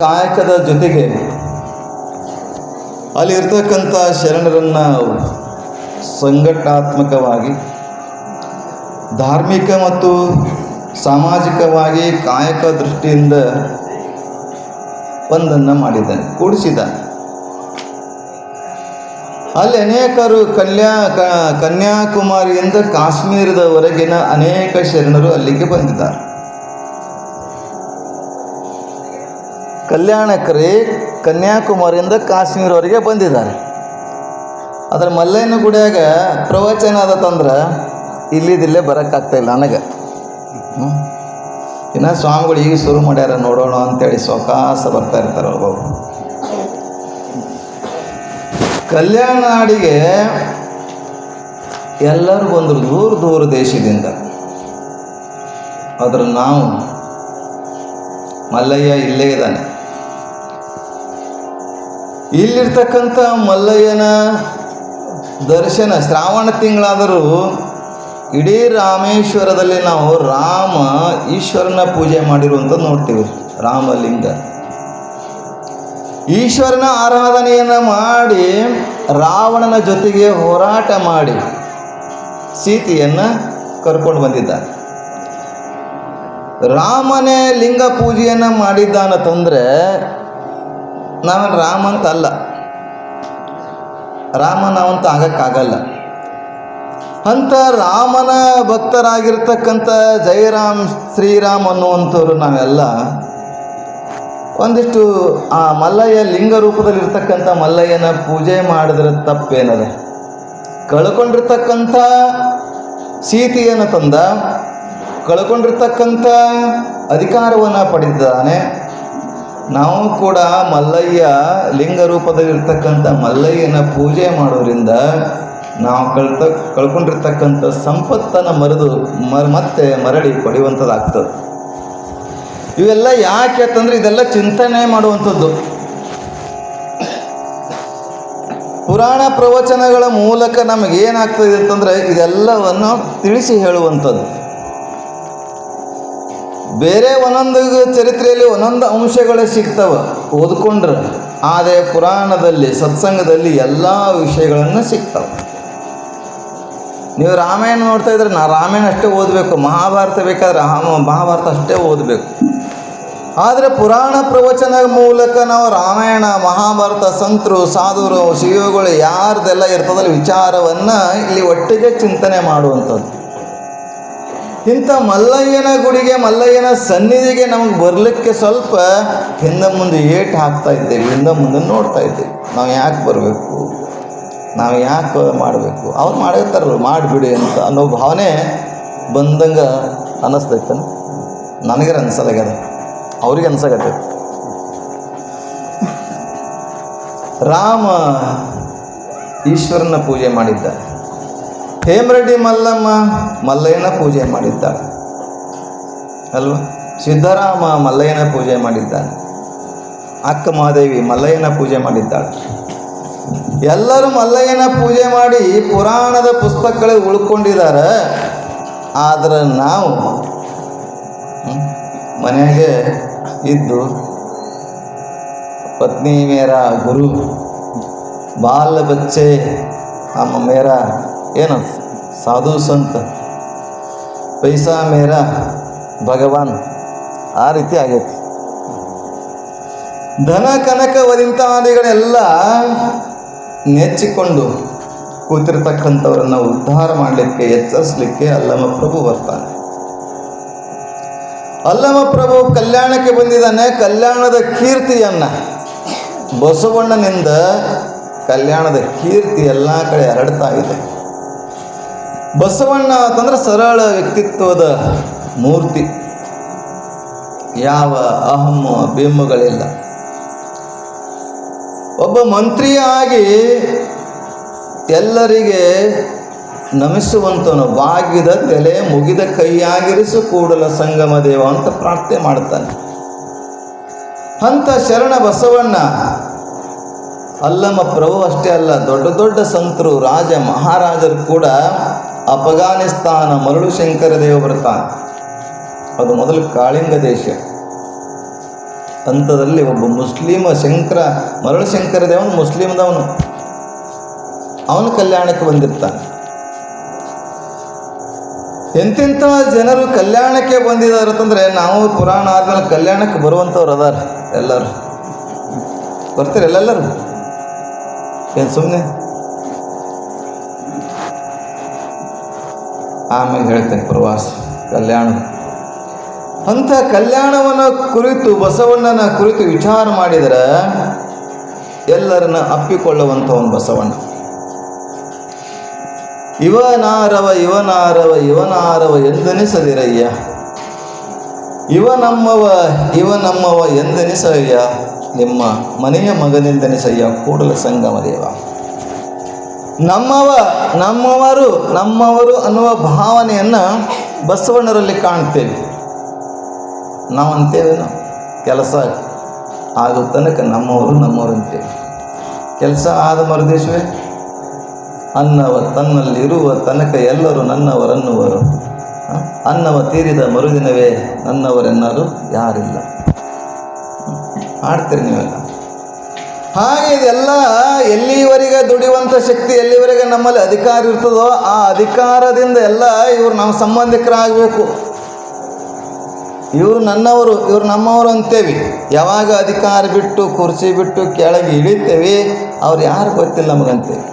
ಕಾಯಕದ ಜೊತೆಗೆ ಅಲ್ಲಿರ್ತಕ್ಕಂಥ ಶರಣರನ್ನು ಸಂಘಟನಾತ್ಮಕವಾಗಿ ಧಾರ್ಮಿಕ ಮತ್ತು ಸಾಮಾಜಿಕವಾಗಿ ಕಾಯಕ ದೃಷ್ಟಿಯಿಂದ ಒಂದನ್ನು ಮಾಡಿದ್ದಾನೆ, ಕೂಡಿಸಿದ್ದಾನೆ. ಅಲ್ಲಿ ಅನೇಕರು ಕನ್ಯಾಕುಮಾರಿಯಿಂದ ಕಾಶ್ಮೀರದವರೆಗಿನ ಅನೇಕ ಶರಣರು ಅಲ್ಲಿಗೆ ಬಂದಿದ್ದಾರೆ. ಕಲ್ಯಾಣಕರೇ ಕನ್ಯಾಕುಮಾರಿಯಿಂದ ಕಾಶ್ಮೀರವರೆಗೆ ಬಂದಿದ್ದಾರೆ. ಅದರ ಮಲ್ಲಯ್ಯನ ಗುಡಿಯಾಗ ಪ್ರವಚನ ಆದತ್ತಂದ್ರೆ ಇಲ್ಲಿದ್ದಿಲ್ಲೇ ಬರೋಕ್ಕಾಗ್ತಾಯಿಲ್ಲ ನನಗೆ. ಇನ್ನು ಸ್ವಾಮಿಗಳು ಈಗ ಶುರು ಮಾಡ್ಯಾರ ನೋಡೋಣ ಅಂತೇಳಿ ಸಾವಕಾಶ ಬರ್ತಾ ಇರ್ತಾರೆ ಒಬ್ಬೊಬ್ರು. ಕಲ್ಯಾಣ ನಾಡಿಗೆ ಎಲ್ಲರೂ ಬಂದರು ದೂರ ದೂರ ದೇಶದಿಂದ. ಆದ್ರೆ ನಾವು ಮಲ್ಲಯ್ಯ ಇಲ್ಲೇ ಇದ್ದಾನೆ. ಇಲ್ಲಿರ್ತಕ್ಕಂಥ ಮಲ್ಲಯ್ಯನ ದರ್ಶನ ಶ್ರಾವಣ ತಿಂಗಳಾದರೂ ಇಡೀ ರಾಮೇಶ್ವರದಲ್ಲಿ ನಾವು ರಾಮ ಈಶ್ವರನ ಪೂಜೆ ಮಾಡಿರುವಂಥದ್ದು ನೋಡ್ತೀವಿ. ರಾಮಲಿಂಗ ಈಶ್ವರನ ಆರಾಧನೆಯನ್ನು ಮಾಡಿ ರಾವಣನ ಜೊತೆಗೆ ಹೋರಾಟ ಮಾಡಿ ಸೀತೆಯನ್ನು ಕರ್ಕೊಂಡು ಬಂದಿದ್ದಾನೆ. ರಾಮನೇ ಲಿಂಗ ಪೂಜೆಯನ್ನು ಮಾಡಿದ್ದಾನಂತಂದರೆ ನಾವೇನು ರಾಮ ಅಂತ ಅಲ್ಲ, ರಾಮ ನಾವಂತ ಆಗಕ್ಕಾಗಲ್ಲ. ಅಂಥ ರಾಮನ ಭಕ್ತರಾಗಿರ್ತಕ್ಕಂಥ ಜಯರಾಮ್ ಶ್ರೀರಾಮ್ ಅನ್ನುವಂಥವ್ರು ನಾವೆಲ್ಲ ಒಂದಿಷ್ಟು ಆ ಮಲ್ಲಯ್ಯ ಲಿಂಗ ರೂಪದಲ್ಲಿರ್ತಕ್ಕಂಥ ಮಲ್ಲಯ್ಯನ ಪೂಜೆ ಮಾಡಿದ್ರೆ ತಪ್ಪೇನದ? ಕಳ್ಕೊಂಡಿರ್ತಕ್ಕಂಥ ಸೀತೆಯನ್ನು ತಂದ, ಕಳ್ಕೊಂಡಿರ್ತಕ್ಕಂಥ ಅಧಿಕಾರವನ್ನು ಪಡೆದಿದ್ದಾನೆ. ನಾವು ಕೂಡ ಮಲ್ಲಯ್ಯ ಲಿಂಗ ರೂಪದಲ್ಲಿರ್ತಕ್ಕಂಥ ಮಲ್ಲಯ್ಯನ ಪೂಜೆ ಮಾಡೋದ್ರಿಂದ ನಾವು ಕಳ್ಕೊಂಡಿರ್ತಕ್ಕಂಥ ಸಂಪತ್ತನ್ನು ಮತ್ತೆ ಮರಳಿ ಪಡೆಯುವಂಥದ್ದಾಗ್ತದೆ. ಇವೆಲ್ಲ ಯಾಕೆ ಅಂತಂದರೆ ಇದೆಲ್ಲ ಚಿಂತನೆ ಮಾಡುವಂಥದ್ದು. ಪುರಾಣ ಪ್ರವಚನಗಳ ಮೂಲಕ ನಮಗೇನಾಗ್ತದೆ ಅಂತಂದರೆ ಇದೆಲ್ಲವನ್ನು ತಿಳಿಸಿ ಹೇಳುವಂಥದ್ದು. ಬೇರೆ ಒಂದೊಂದು ಚರಿತ್ರೆಯಲ್ಲಿ ಒಂದೊಂದು ಅಂಶಗಳು ಸಿಗ್ತವೆ ಓದ್ಕೊಂಡ್ರೆ, ಆದರೆ ಪುರಾಣದಲ್ಲಿ ಸತ್ಸಂಗದಲ್ಲಿ ಎಲ್ಲ ವಿಷಯಗಳನ್ನು ಸಿಗ್ತವೆ. ನೀವು ರಾಮಾಯಣ ನೋಡ್ತಾ ಇದ್ರೆ ರಾಮಾಯಣ ಅಷ್ಟೇ ಓದಬೇಕು, ಮಹಾಭಾರತ ಬೇಕಾದ್ರೆ ಮಹಾಭಾರತ ಅಷ್ಟೇ ಓದಬೇಕು. ಆದರೆ ಪುರಾಣ ಪ್ರವಚನ ಮೂಲಕ ನಾವು ರಾಮಾಯಣ ಮಹಾಭಾರತ ಸಂತರು ಸಾಧುರು ಶಿವಗಳು ಯಾರ್ದೆಲ್ಲ ಇರ್ತದಲ್ಲ ವಿಚಾರವನ್ನು ಇಲ್ಲಿ ಒಟ್ಟಿಗೆ ಚಿಂತನೆ ಮಾಡುವಂಥದ್ದು. ಇಂಥ ಮಲ್ಲಯ್ಯನ ಗುಡಿಗೆ ಮಲ್ಲಯ್ಯನ ಸನ್ನಿಧಿಗೆ ನಮಗೆ ಬರಲಿಕ್ಕೆ ಸ್ವಲ್ಪ ಹಿಂದೆ ಮುಂದೆ ಏಟು ಹಾಕ್ತಾ ಇದ್ದೇವೆ, ಹಿಂದೆ ಮುಂದೆ ನೋಡ್ತಾ ಇದ್ದೇವೆ. ನಾವು ಯಾಕೆ ಬರಬೇಕು, ನಾವು ಯಾಕೆ ಮಾಡಬೇಕು, ಅವ್ರು ಮಾಡಿರ್ತಾರಲ್ಲ ಮಾಡಿಬಿಡಿ ಅಂತ ಅನ್ನೋ ಭಾವನೆ ಬಂದಂಗೆ ಅನ್ನಿಸ್ತೈತೆ. ನನಗೆ ಅನ್ಸಲಾಗ್ಯದ, ಅವ್ರಿಗೆ ಅನ್ಸಾಗತ್ತೈತೆ. ರಾಮ ಈಶ್ವರನ ಪೂಜೆ ಮಾಡಿದ್ದ, ಹೇಮರೆಡ್ಡಿ ಮಲ್ಲಮ್ಮ ಮಲ್ಲಯ್ಯನ ಪೂಜೆ ಮಾಡಿದ್ದಾಳೆ ಅಲ್ವ, ಸಿದ್ದರಾಮ ಮಲ್ಲಯ್ಯನ ಪೂಜೆ ಮಾಡಿದ್ದಾನೆ, ಅಕ್ಕ ಮಹಾದೇವಿ ಮಲ್ಲಯ್ಯನ ಪೂಜೆ ಮಾಡಿದ್ದಾಳೆ. ಎಲ್ಲರೂ ಮಲ್ಲಯ್ಯನ ಪೂಜೆ ಮಾಡಿ ಪುರಾಣದ ಪುಸ್ತಕಗಳೇ ಉಳ್ಕೊಂಡಿದ್ದಾರೆ. ಆದರೆ ನಾವು ಮನೆಗೆ ಇದ್ದು ಪತ್ನಿ ಮೇರಾ ಗುರು, ಬಾಲ ಬಚ್ಚೆ ಅಮ್ಮ ಮೇರಾ ಏನು ಸಾಧು ಸಂತ, ಪೈಸಾ ಮೇರಾ ಭಗವಾನ್, ಆ ರೀತಿ ಆಗೈತಿ. ಧನ ಕನಕ ವದಿಂತಾದಿಗಳೆಲ್ಲ ನೆಚ್ಚಿಕೊಂಡು ಕೂತಿರ್ತಕ್ಕಂಥವ್ರನ್ನು ಉದ್ಧಾರ ಮಾಡಲಿಕ್ಕೆ ಎಚ್ಚರಿಸಲಿಕ್ಕೆ ಅಲ್ಲಮ ಪ್ರಭು ಬರ್ತಾನೆ. ಅಲ್ಲಮ ಪ್ರಭು ಕಲ್ಯಾಣಕ್ಕೆ ಬಂದಿದ್ದಾನೆ. ಕಲ್ಯಾಣದ ಕೀರ್ತಿಯನ್ನು ಬಸವಣ್ಣನಿಂದ ಕಲ್ಯಾಣದ ಕೀರ್ತಿ ಎಲ್ಲ ಕಡೆ ಹರಡ್ತಾ ಇದೆ. ಬಸವಣ್ಣ ಅಂತಂದ್ರೆ ಸರಳ ವ್ಯಕ್ತಿತ್ವದ ಮೂರ್ತಿ, ಯಾವ ಅಹಂ ಬಿಂಬಗಳಿಲ್ಲ. ಒಬ್ಬ ಮಂತ್ರಿಯಾಗಿ ಎಲ್ಲರಿಗೆ ನಮಿಸುವಂತವನು, ಬಾಗಿದ ತಲೆ ಮುಗಿದ ಕೈಯಾಗಿರಿಸು ಕೂಡಲ ಸಂಗಮ ದೇವ ಅಂತ ಪ್ರಾರ್ಥನೆ ಮಾಡ್ತಾನೆ. ಅಂಥ ಶರಣ ಬಸವಣ್ಣ ಅಲ್ಲಮ ಪ್ರಭು ಅಷ್ಟೇ ಅಲ್ಲ, ದೊಡ್ಡ ದೊಡ್ಡ ಸಂತರು ರಾಜ ಮಹಾರಾಜರು ಕೂಡ ಅಫಘಾನಿಸ್ತಾನ ಮರಳು ಶಂಕರ ದೇವ ಬರ್ತಾನೆ. ಅದು ಮೊದಲು ಕಾಳಿಂಗ ದೇಶ. ಅಂಥದ್ರಲ್ಲಿ ಒಬ್ಬ ಮುಸ್ಲಿಮ ಶಂಕರ ಮರಳು ಶಂಕರ ದೇವನು ಮುಸ್ಲಿಮ್ದವನು, ಅವನು ಕಲ್ಯಾಣಕ್ಕೆ ಬಂದಿರ್ತಾನೆ. ಎಂತೆಂಥ ಜನರು ಕಲ್ಯಾಣಕ್ಕೆ ಬಂದಿದ್ದಾರೆ ಅಂತಂದರೆ, ನಾವು ಪುರಾಣ ಆದಮೇಲೆ ಕಲ್ಯಾಣಕ್ಕೆ ಬರುವಂಥವ್ರು ಅದಾರ. ಎಲ್ಲರೂ ಬರ್ತೀರ? ಎಲ್ಲರೂ ಏನು ಸುಮ್ಮನೆ? ಆಮೇಲೆ ಹೇಳ್ತೇನೆ ಪ್ರವಾಸ ಕಲ್ಯಾಣ. ಅಂಥ ಕಲ್ಯಾಣವನ್ನು ಕುರಿತು, ಬಸವಣ್ಣನ ಕುರಿತು ವಿಚಾರ ಮಾಡಿದರೆ ಎಲ್ಲರನ್ನ ಅಪ್ಪಿಕೊಳ್ಳುವಂಥವನು ಬಸವಣ್ಣ. ಇವನಾರವ ಇವನಾರವ ಇವನಾರವ ಎಂದೆನಿಸದಿರಯ್ಯ, ಇವನಮ್ಮವ ಇವನಮ್ಮವ ಎಂದೆನಿಸಯ್ಯ, ನಿಮ್ಮ ಮನೆಯ ಮಗನೆಂದೆನಿಸಯ್ಯ ಕೂಡಲ ಸಂಗಮ ದೇವ. ನಮ್ಮವ ನಮ್ಮವರು ನಮ್ಮವರು ಅನ್ನುವ ಭಾವನೆಯನ್ನು ಬಸವಣ್ಣರಲ್ಲಿ ಕಾಣ್ತೇವೆ. ನಾವು ಅಂತೇವೇನೋ ಕೆಲಸ ಆಗೋ ತನಕ ನಮ್ಮವರು ನಮ್ಮವರು ಅಂತೇವೆ. ಕೆಲಸ ಆದ ಮರುದಿವಸವೇ ಅನ್ನವ ತನ್ನಲ್ಲಿರುವ ತನಕ ಎಲ್ಲರೂ ನನ್ನವರನ್ನುವರು, ಅನ್ನವ ತೀರಿದ ಮರುದಿನವೇ ನನ್ನವರೆನ್ನರು ಯಾರಿಲ್ಲ. ಆಡ್ತೀರಿ ನೀವೆಲ್ಲ. ಹಾಗೆ ಇದೆಲ್ಲ ಎಲ್ಲಿವರೆಗೆ ದುಡಿಯುವಂಥ ಶಕ್ತಿ, ಎಲ್ಲಿವರೆಗೆ ನಮ್ಮಲ್ಲಿ ಅಧಿಕಾರ ಇರ್ತದೋ ಆ ಅಧಿಕಾರದಿಂದ ಎಲ್ಲ ಇವರು ನಮ್ಮ ಸಂಬಂಧಿಕರಾಗಬೇಕು. ಇವರು ನನ್ನವರು, ಇವರು ನಮ್ಮವರು ಅಂತೇವಿ. ಯಾವಾಗ ಅಧಿಕಾರ ಬಿಟ್ಟು ಕುರ್ಚಿ ಬಿಟ್ಟು ಕೆಳಗೆ ಇಳಿತೇವೆ, ಅವ್ರು ಯಾರು ಗೊತ್ತಿಲ್ಲ ನಮಗಂತೇವಿ.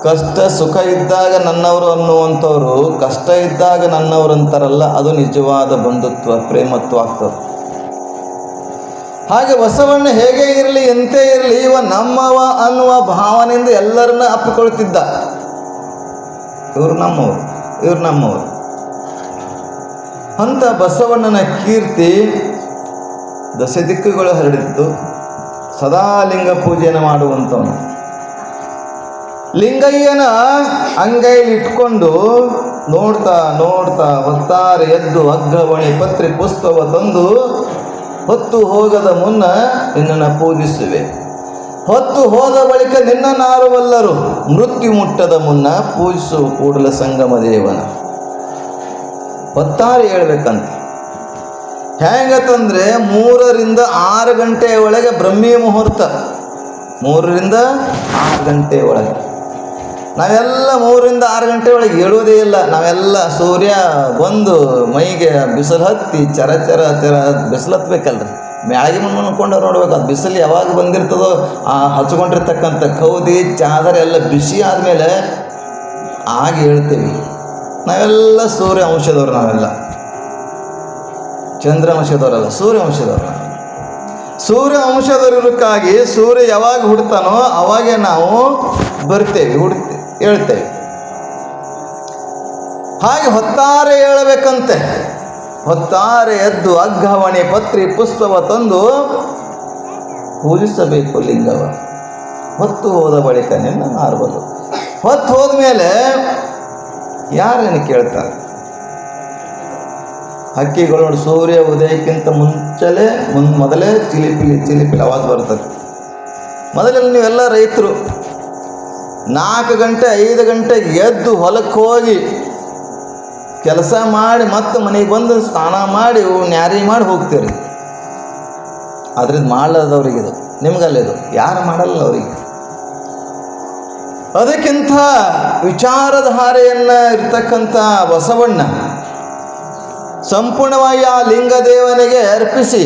ಕಷ್ಟ ಸುಖ ಇದ್ದಾಗ ನನ್ನವರು ಅನ್ನುವಂಥವ್ರು ಕಷ್ಟ ಇದ್ದಾಗ ನನ್ನವರು ಅಂತಾರಲ್ಲ, ಅದು ನಿಜವಾದ ಬಂಧುತ್ವ ಪ್ರೇಮತ್ವ ಆಗ್ತದೆ. ಹಾಗೆ ಬಸವಣ್ಣ ಹೇಗೆ ಇರಲಿ ಎಂತೇ ಇರಲಿ, ಇವ ನಮ್ಮವ ಅನ್ನುವ ಭಾವನೆಯಿಂದ ಎಲ್ಲರನ್ನ ಅಪ್ಪಿಕೊಳ್ತಿದ್ದ. ಇವರು ನಮ್ಮವರು, ಇವರು ನಮ್ಮವರು ಅಂತ ಬಸವಣ್ಣನ ಕೀರ್ತಿ ದಶ ದಿಕ್ಕುಗಳು ಹರಡಿತ್ತು. ಸದಾ ಲಿಂಗ ಪೂಜೆಯನ್ನು ಮಾಡುವಂಥವನು. ಲಿಂಗಯ್ಯನ ಅಂಗೈಲಿ ಇಟ್ಕೊಂಡು ನೋಡ್ತಾ ನೋಡ್ತಾ ಹೊತ್ತಾರೆ ಎದ್ದು ಅಗ್ಗವಣಿ ಪತ್ರಿ ಪುಷ್ಪವ ತಂದು, ಹೊತ್ತು ಹೋಗದ ಮುನ್ನ ನಿನ್ನನ್ನು ಪೂಜಿಸುವೆ, ಹೊತ್ತು ಹೋದ ಬಳಿಕ ನಿನ್ನ ನಾರುವಲ್ಲರು, ಮೃತ್ಯು ಮುಟ್ಟದ ಮುನ್ನ ಪೂಜಿಸು ಕೂಡಲ ಸಂಗಮ ದೇವನ. ಹೊತ್ತಾರೆ ಹೇಳ್ಬೇಕಂತ. ಹೆಂಗಂತಂದರೆ 3 ರಿಂದ 6 ಗಂಟೆಯ ಒಳಗೆ ಬ್ರಹ್ಮಿ ಮುಹೂರ್ತ. 3 ರಿಂದ 6 ಗಂಟೆ ಒಳಗೆ ನಾವೆಲ್ಲ 3 ರಿಂದ 6 ಗಂಟೆ ಒಳಗೆ ಹೇಳುವುದೇ ಇಲ್ಲ. ನಾವೆಲ್ಲ ಸೂರ್ಯ ಬಂದು ಮೈಗೆ ಬಿಸಿಲು ಹತ್ತಿ ಚರ ಚರ ಚರ ಬಿಸಿಲು ಹತ್ಬೇಕಲ್ರಿ. ಮ್ಯಾಳಿಗೆ ಮುಂದ್ಕೊಂಡು ನೋಡ್ಬೇಕು. ಅದು ಬಿಸಿಲು ಯಾವಾಗ ಬಂದಿರ್ತದೋ ಆ ಹಚ್ಕೊಂಡಿರ್ತಕ್ಕಂಥ ಕೌದಿ ಚಾದರ ಎಲ್ಲ ಬಿಸಿ ಆದಮೇಲೆ ಆಗ ಹೇಳ್ತೀವಿ. ನಾವೆಲ್ಲ ಸೂರ್ಯ ಅಂಶದವ್ರು, ನಾವೆಲ್ಲ ಚಂದ್ರ ಅಂಶದವರಲ್ಲ, ಸೂರ್ಯ ಅಂಶದವ್ರು. ಸೂರ್ಯ ಅಂಶದವರಿರೋಕ್ಕಾಗಿ ಸೂರ್ಯ ಯಾವಾಗ ಹುಡ್ತಾನೋ ಅವಾಗೆ ನಾವು ಬರ್ತೇವೆ, ಹೇಳ್ತೇವೆ. ಹಾಗೆ ಹೊತ್ತಾರೆ ಹೇಳಬೇಕಂತೆ. ಹೊತ್ತಾರೆ ಎದ್ದು ಅಗ್ಗವಣಿ ಪತ್ರಿ ಪುಷ್ಪವ ತಂದು ಪೂಜಿಸಬೇಕು ಲಿಂಗವ, ಹೊತ್ತು ಹೋದ ಬಳಿಕ ನಿನ್ನ ನಾರ್ಬಲು. ಹೊತ್ತು ಹೋದ್ಮೇಲೆ ಯಾರೇನು ಕೇಳ್ತಾರೆ? ಹಕ್ಕಿಗಳು ನೋಡಿ, ಸೂರ್ಯ ಉದಯಕ್ಕಿಂತ ಮೊದಲೇ ಚಿಲಿಪಿಲಿ ಆವಾಜ್ ಬರ್ತದೆ. ಮೊದಲೆಲ್ಲ ನೀವೆಲ್ಲ ರೈತರು 4 ಗಂಟೆ 5 ಗಂಟೆಗೆ ಎದ್ದು ಹೊಲಕ್ಕೆ ಹೋಗಿ ಕೆಲಸ ಮಾಡಿ ಮತ್ತೆ ಮನೆಗೆ ಬಂದು ಸ್ನಾನ ಮಾಡಿ ನ್ಯಾರಿ ಮಾಡಿ ಹೋಗ್ತೀರಿ. ಅದ್ರದ್ದು ಮಾಡದವ್ರಿಗಿದು, ನಿಮ್ಗಲ್ಲಿದು ಯಾರು ಮಾಡಲ್ಲ ಅವರಿಗೆ. ಅದಕ್ಕಿಂತ ವಿಚಾರಧಾರೆಯನ್ನು ಇರ್ತಕ್ಕಂಥ ಬಸವಣ್ಣ ಸಂಪೂರ್ಣವಾಗಿ ಆ ಲಿಂಗದೇವನಿಗೆ ಅರ್ಪಿಸಿ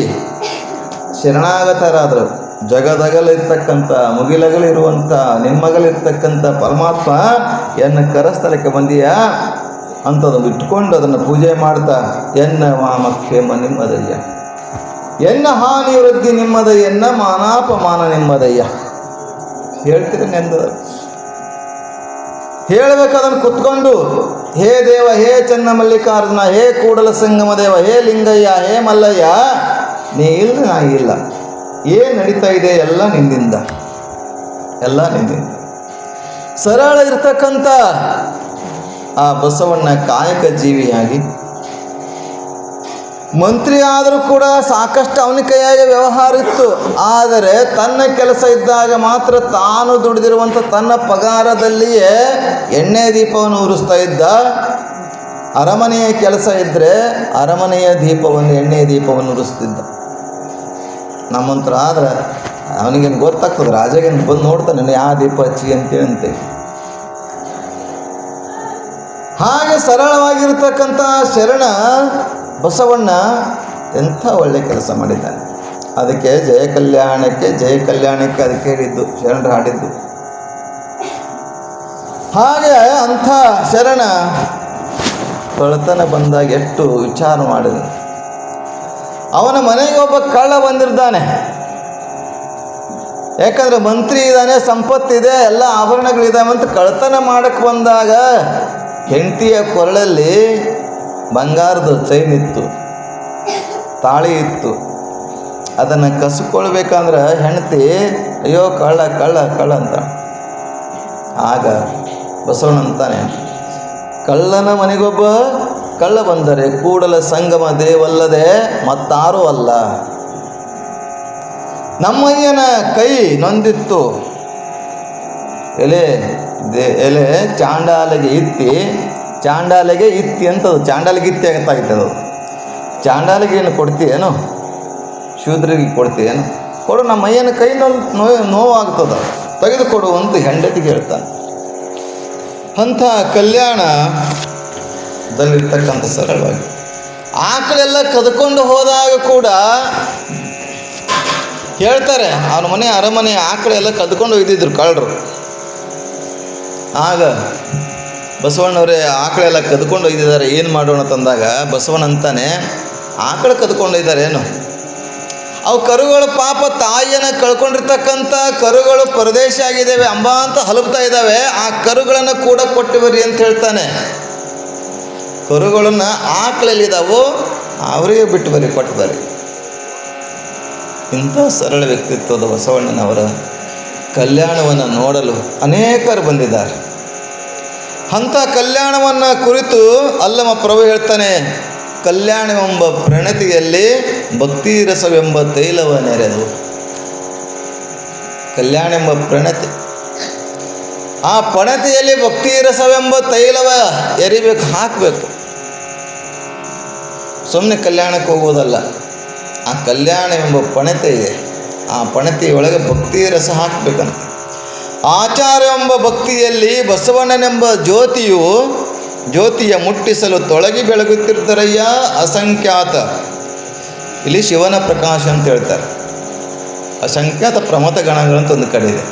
ಶರಣಾಗತರಾದರು. ಜಗದಗಲಿರ್ತಕ್ಕಂಥ ಮುಗಿಲಗಲಿರುವಂಥ ನಿಮ್ಮಗಲಿರ್ತಕ್ಕಂಥ ಪರಮಾತ್ಮ ಎನ್ನ ಕರಸ್ಥಳಕ್ಕೆ ಬಂದೀಯಾ ಅಂಥದ್ದು ಇಟ್ಕೊಂಡು ಅದನ್ನು ಪೂಜೆ ಮಾಡ್ತಾ, ಎನ್ನ ವಾಮಕ್ಷೇಮ ನಿಮ್ಮದಯ್ಯ, ಎನ್ನ ಹಾನಿ ವೃದ್ಧಿ ನಿಮ್ಮದಯ್ಯ, ಎನ್ನ ಮಾನಾಪಮಾನ ನಿಮ್ಮದಯ್ಯ ಹೇಳ್ತೀರಿ ನೆಂದ ಹೇಳ್ಬೇಕಾದನ್ನು ಕುತ್ಕೊಂಡು, ಹೇ ದೇವ, ಹೇ ಚೆನ್ನ ಮಲ್ಲಿಕಾರ್ಜುನ, ಹೇ ಕೂಡಲ ಸಂಗಮ ದೇವ, ಹೇ ಲಿಂಗಯ್ಯ, ಹೇ ಮಲ್ಲಯ್ಯ, ನೀ ಇಲ್ಲ ನಾ ಇಲ್ಲ, ಏನು ನಡೀತಾ ಇದೆ ಎಲ್ಲ ನಿನ್ನಿಂದ, ಎಲ್ಲ ನಿನ್ನಿಂದ. ಸರಳ ಇರ್ತಕ್ಕಂಥ ಆ ಬಸವಣ್ಣ ಕಾಯಕ ಜೀವಿಯಾಗಿ ಮಂತ್ರಿ ಆದರೂ ಕೂಡ ಸಾಕಷ್ಟು ಅವನ ಕೈಯಾಗೆ ವ್ಯವಹಾರ ಇತ್ತು. ಆದರೆ ತನ್ನ ಕೆಲಸ ಇದ್ದಾಗ ಮಾತ್ರ ತಾನು ದುಡಿದಿರುವಂಥ ತನ್ನ ಪಗಾರದಲ್ಲಿಯೇ ಎಣ್ಣೆ ದೀಪವನ್ನು ಉರಿಸ್ತಾ ಇದ್ದ. ಅರಮನೆಯ ಕೆಲಸ ಇದ್ದರೆ ಅರಮನೆಯ ದೀಪವನ್ನು, ಎಣ್ಣೆಯ ದೀಪವನ್ನು ಉರಿಸ್ತಿದ್ದ. ನಮ್ಮಂತರ ಆದ್ರೆ ಅವನಿಗೇನು ಗೊತ್ತಾಗ್ತದೆ, ರಾಜಗೇನು ಬಂದು ನೋಡ್ತಾನೆ ಯಾವ ದೀಪ ಹಚ್ಚಿ ಅಂತೇಳಿ. ಹಾಗೆ ಸರಳವಾಗಿರ್ತಕ್ಕಂಥ ಶರಣ ಬಸವಣ್ಣ ಎಂಥ ಒಳ್ಳೆ ಕೆಲಸ ಮಾಡಿದ್ದಾನೆ. ಅದಕ್ಕೆ ಜಯ ಕಲ್ಯಾಣಕ್ಕೆ ಅದಕ್ಕೆ ಹೇಳಿದ್ದು, ಶರಣರು ಹಾಡಿದ್ದು. ಹಾಗೆ ಅಂಥ ಶರಣ ಕಳ್ಳತನ ಬಂದಾಗ ಎಷ್ಟು ವಿಚಾರ ಮಾಡಿದ. ಅವನ ಮನೆಗೆ ಒಬ್ಬ ಕಳ್ಳ ಬಂದಿರ್ತಾನೆ. ಯಾಕಂದರೆ ಮಂತ್ರಿ ಇದ್ದಾನೆ, ಸಂಪತ್ತಿದೆ, ಎಲ್ಲ ಆಭರಣಗಳಿದ್ದಾವೆ ಅಂತ ಕಳ್ಳತನ ಮಾಡಕ್ಕೆ ಬಂದಾಗ ಹೆಂಡತಿಯ ಕೊರಳಲ್ಲಿ ಬಂಗಾರದ ಚೈನ್ ಇತ್ತು, ತಾಳಿ ಇತ್ತು. ಅದನ್ನು ಕಸ್ಕೊಳ್ಬೇಕಂದ್ರೆ ಹೆಂಡತಿ ಅಯ್ಯೋ ಕಳ್ಳ ಕಳ್ಳ ಕಳ್ಳ ಅಂತ. ಆಗ ಬಸವಣ್ಣ ಅಂತಾನೆ, ಕಳ್ಳನ ಮನೆಗೊಬ್ಬ ಕಳ್ಳ ಬಂದರೆ ಕೂಡಲ ಸಂಗಮ ದೇವಲ್ಲದೆ ಮತ್ತಾರೂ ಅಲ್ಲ. ನಮ್ಮಯ್ಯನ ಕೈ ನೊಂದಿತ್ತು, ಎಲೆ ಚಾಂಡಾಲೆಗೆ ಇತ್ತಿ ಅಂತದು. ಚಾಂಡಾಲಿಗೆ ಇತ್ತಿ ಆಗತ್ತಾಗಿತ್ತದು. ಚಾಂಡಾಲಿಗೆ ಏನು ಕೊಡ್ತೀಯೇನು, ಶೂದ್ರಿಗೆ ಕೊಡ್ತೀಯೇನು, ಕೊಡು, ನಮ್ಮಯ್ಯನ ಕೈ ನೋವಾಗ್ತದ, ತೆಗೆದುಕೊಡು ಅಂತ ಹೆಂಡತಿಗೆ ಹೇಳ್ತಾನೆ. ಅಂಥ ಕಲ್ಯಾಣದಲ್ಲಿರ್ತಕ್ಕಂಥ ಸರಳವಾಗಿ ಆಕಳೆಲ್ಲ ಕದ್ಕೊಂಡು ಹೋದಾಗ ಕೂಡ ಹೇಳ್ತಾರೆ, ಅವನ ಮನೆ ಅರಮನೆ ಆಕಳೆಲ್ಲ ಕದ್ಕೊಂಡು ಒಯ್ದಿದ್ರು ಕಳ್ಳರು. ಆಗ ಬಸವಣ್ಣವರೇ ಆಕಳೆಲ್ಲ ಕದ್ಕೊಂಡು ಒಯ್ದಿದ್ದಾರೆ, ಏನು ಮಾಡೋಣ ತಂದಾಗ ಬಸವಣ್ಣ ಅಂತಾನೆ, ಆಕಳು ಕದ್ಕೊಂಡು ಒಯ್ದಾರೆ ಏನು, ಅವು ಕರುಗಳು ಪಾಪ ತಾಯಿಯನ್ನು ಕಳ್ಕೊಂಡಿರ್ತಕ್ಕಂಥ ಕರುಗಳು ಪರದೇಶ ಆಗಿದ್ದಾವೆ, ಅಂಬ ಅಂತ ಹಲಬ್ತಾ ಇದ್ದಾವೆ, ಆ ಕರುಗಳನ್ನು ಕೂಡ ಕೊಟ್ಟು ಬರ್ರಿ ಅಂತ ಹೇಳ್ತಾನೆ. ಕರುಗಳನ್ನು ಆಕಳಲ್ಲಿದ್ದಾವೋ ಅವರಿಗೆ ಬಿಟ್ಟು ಬರ್ರಿ, ಕೊಟ್ಟು ಬರ್ರಿ. ಇಂಥ ಸರಳ ವ್ಯಕ್ತಿತ್ವದ ಬಸವಣ್ಣನವರ ಕಲ್ಯಾಣವನ್ನು ನೋಡಲು ಅನೇಕರು ಬಂದಿದ್ದಾರೆ. ಅಂಥ ಕಲ್ಯಾಣವನ್ನು ಕುರಿತು ಅಲ್ಲಮ ಪ್ರಭು ಹೇಳ್ತಾನೆ, ಕಲ್ಯಾಣವೆಂಬ ಪ್ರಣತಿಯಲ್ಲಿ ಭಕ್ತಿ ರಸವೆಂಬ ತೈಲವ ನೆರೆದು. ಕಲ್ಯಾಣ ಎಂಬ ಪ್ರಣತಿ, ಆ ಪಣತಿಯಲ್ಲಿ ಭಕ್ತಿ ರಸವೆಂಬ ತೈಲವ ಎರಿಬೇಕು, ಹಾಕಬೇಕು. ಸುಮ್ಮನೆ ಕಲ್ಯಾಣಕ್ಕೆ ಹೋಗೋದಲ್ಲ, ಆ ಕಲ್ಯಾಣ ಎಂಬ ಪಣತೆ ಇದೆ, ಆ ಪಣತಿಯೊಳಗೆ ಭಕ್ತಿ ರಸ ಹಾಕಬೇಕಂತ. ಆಚಾರವೆಂಬ ಭಕ್ತಿಯಲ್ಲಿ ಬಸವಣ್ಣನೆಂಬ ಜ್ಯೋತಿಯ ಮುಟ್ಟಿಸಲು ತೊಳಗಿ ಬೆಳಗುತ್ತಿರ್ತಾರಯ್ಯ ಅಸಂಖ್ಯಾತ. ಇಲ್ಲಿ ಶಿವನ ಪ್ರಕಾಶ ಅಂತ ಹೇಳ್ತಾರೆ. ಅಸಂಖ್ಯಾತ ಪ್ರಮಥ ಗಣಗಳಂತ ಒಂದು ಕಡೆ ಇದೆ.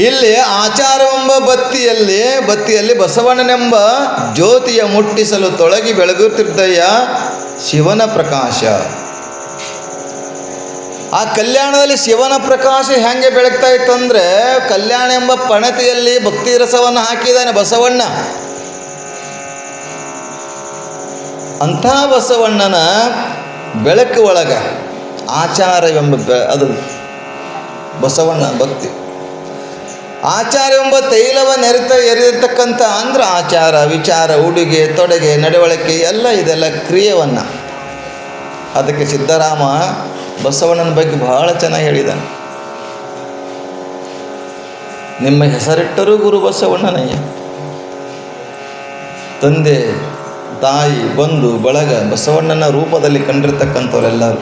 ಇಲ್ಲಿ ಆಚಾರವೆಂಬ ಬತ್ತಿಯಲ್ಲಿ ಬಸವಣ್ಣನೆಂಬ ಜ್ಯೋತಿಯ ಮುಟ್ಟಿಸಲು ತೊಳಗಿ ಬೆಳಗುತ್ತಿರ್ದಯ್ಯ ಶಿವನ ಪ್ರಕಾಶ. ಆ ಕಲ್ಯಾಣದಲ್ಲಿ ಶಿವನ ಪ್ರಕಾಶ ಹೆಂಗೆ ಬೆಳಗ್ತಾ ಇತ್ತು ಅಂದರೆ, ಕಲ್ಯಾಣ ಎಂಬ ಪಣತಿಯಲ್ಲಿ ಭಕ್ತಿ ರಸವನ್ನು ಹಾಕಿದ್ದಾನೆ ಬಸವಣ್ಣ. ಅಂಥ ಬಸವಣ್ಣನ ಬೆಳಕು ಒಳಗ ಆಚಾರವೆಂಬ ಅದು ಬಸವಣ್ಣ ಭಕ್ತಿ. ಆಚಾರವೆಂಬ ತೈಲವ ಎರಿದಿರ್ತಕ್ಕಂಥ ಅಂದ್ರೆ ಆಚಾರ, ವಿಚಾರ, ಉಡುಗೆ ತೊಡುಗೆ, ನಡವಳಿಕೆ ಎಲ್ಲ ಇದೆಲ್ಲ ಕ್ರಿಯೆಯನ್ನು. ಅದಕ್ಕೆ ಸಿದ್ದರಾಮ ಬಸವಣ್ಣನ ಬಗ್ಗೆ ಬಹಳ ಚೆನ್ನಾಗಿ ಹೇಳಿದ್ದಾನೆ. ನಿಮ್ಮ ಹೆಸರಿಟ್ಟರೂ ಗುರು ಬಸವಣ್ಣನಯ್ಯ. ತಂದೆ ತಾಯಿ ಬಂಧು ಬಳಗ ಬಸವಣ್ಣನ ರೂಪದಲ್ಲಿ ಕಂಡಿರ್ತಕ್ಕಂಥವರೆಲ್ಲರೂ.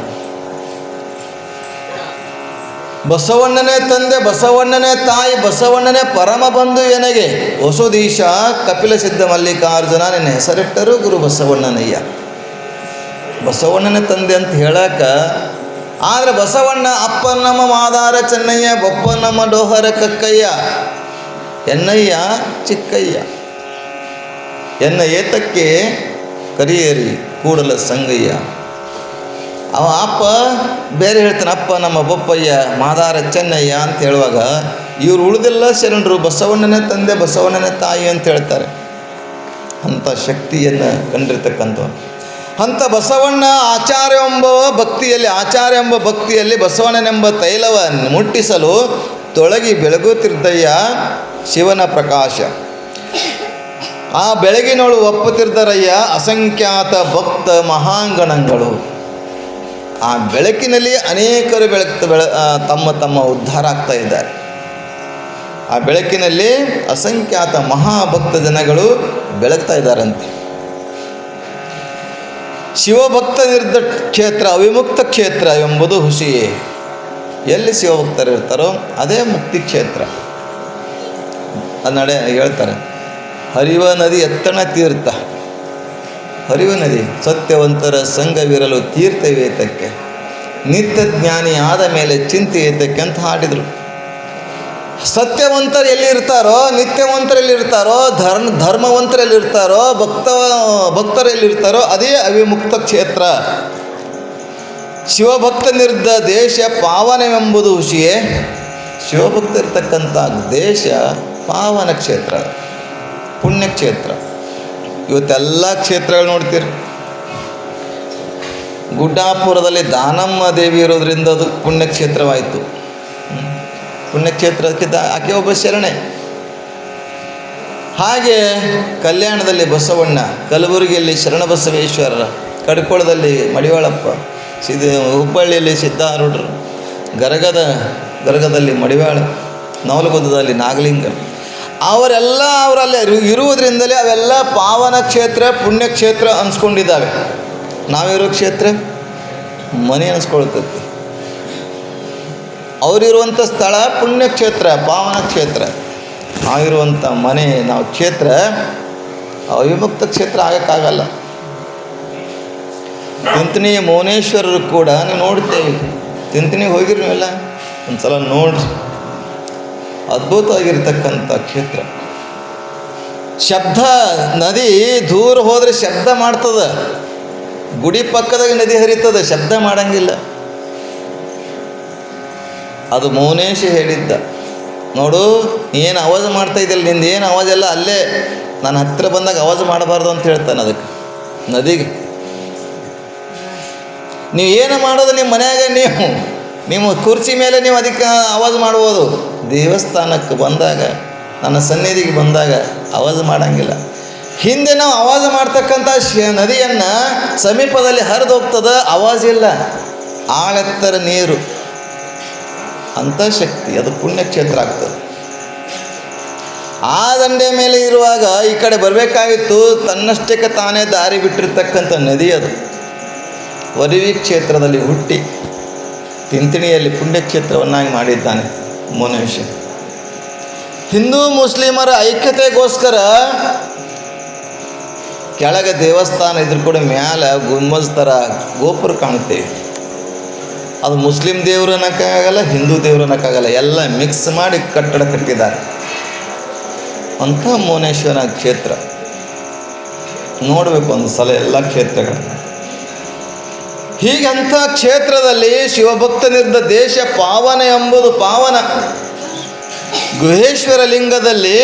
ಬಸವಣ್ಣನೇ ತಂದೆ, ಬಸವಣ್ಣನೇ ತಾಯಿ, ಬಸವಣ್ಣನೇ ಪರಮ ಬಂಧು ಎನಗೆ ವಸುದೀಶ ಕಪಿಲ ಸಿದ್ಧ ಮಲ್ಲಿಕಾರ್ಜುನ, ನಿನ್ನ ಹೆಸರಿಟ್ಟರೂ ಗುರು ಬಸವಣ್ಣನಯ್ಯ. ಬಸವಣ್ಣನೇ ತಂದೆ ಅಂತ ಹೇಳಕ, ಆದರೆ ಬಸವಣ್ಣ ಅಪ್ಪ ನಮ್ಮ ಮಾದಾರ ಚೆನ್ನಯ್ಯ, ಬೊಪ್ಪ ನಮ್ಮ ಡೋಹರ ಕಕ್ಕಯ್ಯ, ಎನ್ನಯ್ಯ ಚಿಕ್ಕಯ್ಯ, ಎನ್ನ ಏತಕ್ಕೆ ಕರಿಯರಿ ಕೂಡಲ ಸಂಗಯ್ಯ. ಅವ ಅಪ್ಪ ಬೇರೆ ಹೇಳ್ತಾನೆ, ಅಪ್ಪ ನಮ್ಮ ಬೊಪ್ಪಯ್ಯ ಮಾದಾರ ಚೆನ್ನಯ್ಯ ಅಂತ ಹೇಳುವಾಗ ಇವರು ಉಳಿದೆಲ್ಲ ಶರಣರು ಬಸವಣ್ಣನೇ ತಂದೆ ಬಸವಣ್ಣನೇ ತಾಯಿ ಅಂತ ಹೇಳ್ತಾರೆ. ಅಂಥ ಶಕ್ತಿಯನ್ನು ಕಂಡಿರ್ತಕ್ಕಂಥವ್ರು. ಅಂಥ ಬಸವಣ್ಣ ಆಚಾರ್ಯ ಎಂಬ ಭಕ್ತಿಯಲ್ಲಿ ಬಸವಣ್ಣನೆಂಬ ತೈಲವನ್ನು ಮುಟ್ಟಿಸಲು ತೊಳಗಿ ಬೆಳಗುತ್ತಿರ್ದಯ್ಯ ಶಿವನ ಪ್ರಕಾಶ. ಆ ಬೆಳಗಿನೋಳು ಒಪ್ಪುತ್ತಿರ್ದರಯ್ಯ ಅಸಂಖ್ಯಾತ ಭಕ್ತ ಮಹಾಂಗಣಗಳು. ಆ ಬೆಳಕಿನಲ್ಲಿ ಅನೇಕರು ತಮ್ಮ ಉದ್ಧಾರ ಆಗ್ತಾ ಇದ್ದಾರೆ. ಆ ಬೆಳಕಿನಲ್ಲಿ ಅಸಂಖ್ಯಾತ ಮಹಾಭಕ್ತ ಜನಗಳು ಬೆಳಗ್ತಾ ಇದ್ದಾರಂತೆ. ಶಿವಭಕ್ತ ನಿರ್ದ ಕ್ಷೇತ್ರ ಅವಿಮುಕ್ತ ಕ್ಷೇತ್ರ ಎಂಬುದು ಹುಸಿಯೇ. ಎಲ್ಲಿ ಶಿವಭಕ್ತರು ಇರ್ತಾರೋ ಅದೇ ಮುಕ್ತಿ ಕ್ಷೇತ್ರ. ನಡೆ ಹೇಳ್ತಾರೆ, ಹರಿವ ನದಿ ಎತ್ತಣ ತೀರ್ಥ. ಹರಿವ ನದಿ ಸತ್ಯವಂತರ ಸಂಘವಿರಲು ತೀರ್ಥವೇತಕ್ಕೆ, ನಿತ್ಯ ಜ್ಞಾನಿ ಆದ ಮೇಲೆ ಚಿಂತೆ ಏತಕ್ಕೆ ಅಂತ ಹಾಡಿದರು. ಸತ್ಯವಂತರು ಎಲ್ಲಿರ್ತಾರೋ, ನಿತ್ಯವಂತರೆಲ್ಲಿರ್ತಾರೋ, ಧರ್ಮವಂತರೆಲ್ಲಿರ್ತಾರೋ, ಭಕ್ತರೆಲ್ಲಿರ್ತಾರೋ ಅದೇ ಅವಿಮುಕ್ತ ಕ್ಷೇತ್ರ. ಶಿವಭಕ್ತ ನಿರ್ದ ದೇಶ ಪಾವನವೆಂಬುದು ಹುಷಿಯೇ. ಶಿವಭಕ್ತ ಇರ್ತಕ್ಕಂಥ ದೇಶ ಪಾವನ ಕ್ಷೇತ್ರ, ಪುಣ್ಯಕ್ಷೇತ್ರ. ಇವತ್ತೆಲ್ಲ ಕ್ಷೇತ್ರಗಳು ನೋಡ್ತೀರಿ. ಗುಡ್ಡಾಪುರದಲ್ಲಿ ದಾನಮ್ಮ ದೇವಿ ಇರೋದ್ರಿಂದ ಅದು ಪುಣ್ಯಕ್ಷೇತ್ರವಾಯಿತು. ಪುಣ್ಯಕ್ಷೇತ್ರಕ್ಕೆ ಆಕೆ ಒಬ್ಬ ಶರಣೆ. ಹಾಗೆ ಕಲ್ಯಾಣದಲ್ಲಿ ಬಸವಣ್ಣ, ಕಲಬುರಗಿಯಲ್ಲಿ ಶರಣಬಸವೇಶ್ವರರ, ಕಡ್ಕೋಳದಲ್ಲಿ ಮಡಿವಾಳಪ್ಪ, ಹುಬ್ಬಳ್ಳಿಯಲ್ಲಿ ಸಿದ್ಧಾರೂಢರು, ಗರಗದಲ್ಲಿ ಮಡಿವಾಳ, ನವಲಗುಂದದಲ್ಲಿ ನಾಗಲಿಂಗ, ಅವರಲ್ಲೇ ಇರುವುದರಿಂದಲೇ ಅವೆಲ್ಲ ಪಾವನ ಕ್ಷೇತ್ರ, ಪುಣ್ಯಕ್ಷೇತ್ರ ಅನ್ಸ್ಕೊಂಡಿದ್ದಾವೆ. ನಾವಿರೋ ಕ್ಷೇತ್ರ ಮನೆ ಅನ್ಸ್ಕೊಳ್ತೈತಿ. ಅವರಿರುವಂಥ ಸ್ಥಳ ಪುಣ್ಯಕ್ಷೇತ್ರ, ಪಾವನ ಕ್ಷೇತ್ರ. ನಾವಿರುವಂಥ ಮನೆ, ನಾವು ಕ್ಷೇತ್ರ ಅವಿಮುಕ್ತ ಕ್ಷೇತ್ರ ಆಗೋಕ್ಕಾಗಲ್ಲ. ತಿಂತನಿ ಮೌನೇಶ್ವರರು ಕೂಡ ನೀವು ನೋಡ್ತೇವೆ. ತಿಂತನಿಗೆ ಹೋಗಿರಿ ನೀವೆಲ್ಲ, ಒಂದು ಸಲ ನೋಡ್ರಿ. ಅದ್ಭುತವಾಗಿರ್ತಕ್ಕಂಥ ಕ್ಷೇತ್ರ. ಶಬ್ದ ನದಿ ದೂರ ಹೋದರೆ ಶಬ್ದ ಮಾಡ್ತದೆ. ಗುಡಿ ಪಕ್ಕದಾಗ ನದಿ ಹರಿತದೆ, ಶಬ್ದ ಮಾಡಂಗಿಲ್ಲ. ಅದು ಮೌನೇಶ ಹೇಳಿದ್ದ. ನೋಡು, ಏನು ಆವಾಜ್ ಮಾಡ್ತಾ ಇದ್ದಿಲ್ಲ, ನಿಂದು ಏನು ಆವಾಜೆಲ್ಲ ಅಲ್ಲೇ ನಾನು ಹತ್ತಿರ ಬಂದಾಗ ಆವಾಜ್ ಮಾಡಬಾರ್ದು ಅಂತ ಹೇಳ್ತಾನೆ ಅದಕ್ಕೆ, ನದಿಗೆ. ನೀವು ಏನು ಮಾಡೋದು ನಿಮ್ಮ ಮನೆಯಾಗ, ನೀವು ಕುರ್ಚಿ ಮೇಲೆ ನೀವು ಅದಕ್ಕೆ ಆವಾಜ್ ಮಾಡ್ಬೋದು. ದೇವಸ್ಥಾನಕ್ಕೆ ಬಂದಾಗ, ನನ್ನ ಸನ್ನಿಧಿಗೆ ಬಂದಾಗ ಆವಾಜ್ ಮಾಡೋಂಗಿಲ್ಲ. ಹಿಂದೆ ನಾವು ಆವಾಜ್ ಮಾಡ್ತಕ್ಕಂಥ ನದಿಯನ್ನು ಸಮೀಪದಲ್ಲಿ ಹರಿದು ಹೋಗ್ತದೆ, ಆವಾಜಿಲ್ಲ. ಆಳೆತ್ತರ ನೀರು, ಅಂಥ ಶಕ್ತಿ, ಅದು ಪುಣ್ಯಕ್ಷೇತ್ರ ಆಗ್ತದೆ. ಆ ದಂಡೆ ಮೇಲೆ ಇರುವಾಗ ಈ ಕಡೆ ಬರಬೇಕಾಗಿತ್ತು, ತನ್ನಷ್ಟಕ್ಕೆ ತಾನೇ ದಾರಿ ಬಿಟ್ಟಿರ್ತಕ್ಕಂಥ ನದಿ ಅದು. ವರಿವಿ ಕ್ಷೇತ್ರದಲ್ಲಿ ಹುಟ್ಟಿ ತಿಂತಿಣಿಯಲ್ಲಿ ಪುಣ್ಯಕ್ಷೇತ್ರವನ್ನಾಗಿ ಮಾಡಿದ್ದಾನೆ ಮೌನೇಶ. ಹಿಂದೂ ಮುಸ್ಲಿಮರ ಐಕ್ಯತೆಗೋಸ್ಕರ ಕೆಳಗೆ ದೇವಸ್ಥಾನ ಇದ್ರೂ ಕೂಡ ಮ್ಯಾಲೆ ಗುಂಬಜ್ ಥರ ಗೋಪುರ ಕಾಣುತ್ತೇವೆ. ಅದು ಮುಸ್ಲಿಂ ದೇವರು ಅನ್ನೋಕ್ಕಾಗಲ್ಲ, ಹಿಂದೂ ದೇವರು ಅನ್ನೋಕ್ಕಾಗಲ್ಲ, ಎಲ್ಲ ಮಿಕ್ಸ್ ಮಾಡಿ ಕಟ್ಟಡ ಕಟ್ಟಿದ್ದಾರೆ. ಅಂಥ ಮೌನೇಶ್ವರ ಕ್ಷೇತ್ರ ನೋಡಬೇಕು ಒಂದು ಸಲ ಎಲ್ಲ ಕ್ಷೇತ್ರಗಳನ್ನು. ಹೀಗಂಥ ಕ್ಷೇತ್ರದಲ್ಲಿ ಶಿವಭಕ್ತ ನಿರ್ದ ದೇಶ ಪಾವನ ಎಂಬುದು ಪಾವನ. ಗುಹೇಶ್ವರ ಲಿಂಗದಲ್ಲಿ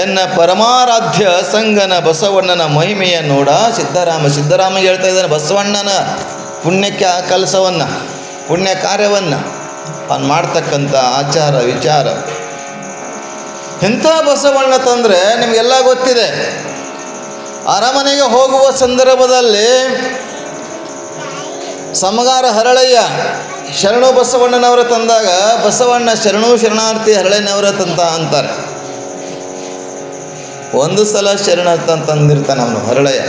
ಎನ್ನ ಪರಮಾರಾಧ್ಯ ಸಂಗನ ಬಸವಣ್ಣನ ಮಹಿಮೆಯ ನೋಡ. ಸಿದ್ದರಾಮ ಹೇಳ್ತಾ ಇದ್ದಾನೆ, ಬಸವಣ್ಣನ ಪುಣ್ಯಕ್ಕೆ ಕೆಲಸವನ್ನು, ಪುಣ್ಯ ಕಾರ್ಯವನ್ನು ಅವನು ಮಾಡ್ತಕ್ಕಂಥ ಆಚಾರ ವಿಚಾರ. ಎಂಥ ಬಸವಣ್ಣ ತಂದರೆ ನಿಮಗೆಲ್ಲ ಗೊತ್ತಿದೆ. ಅರಮನೆಗೆ ಹೋಗುವ ಸಂದರ್ಭದಲ್ಲಿ ಸಮಗಾರ ಹರಳಯ್ಯ ಶರಣು ಬಸವಣ್ಣನವರ ತಂದಾಗ ಬಸವಣ್ಣ ಶರಣಾರ್ಥಿ ಹರಳಯ್ಯನವರ ಅಂತಾರೆ. ಒಂದು ಸಲ ತಂದಿರ್ತಾನೆ ಅವನು ಹರಳಯ್ಯ,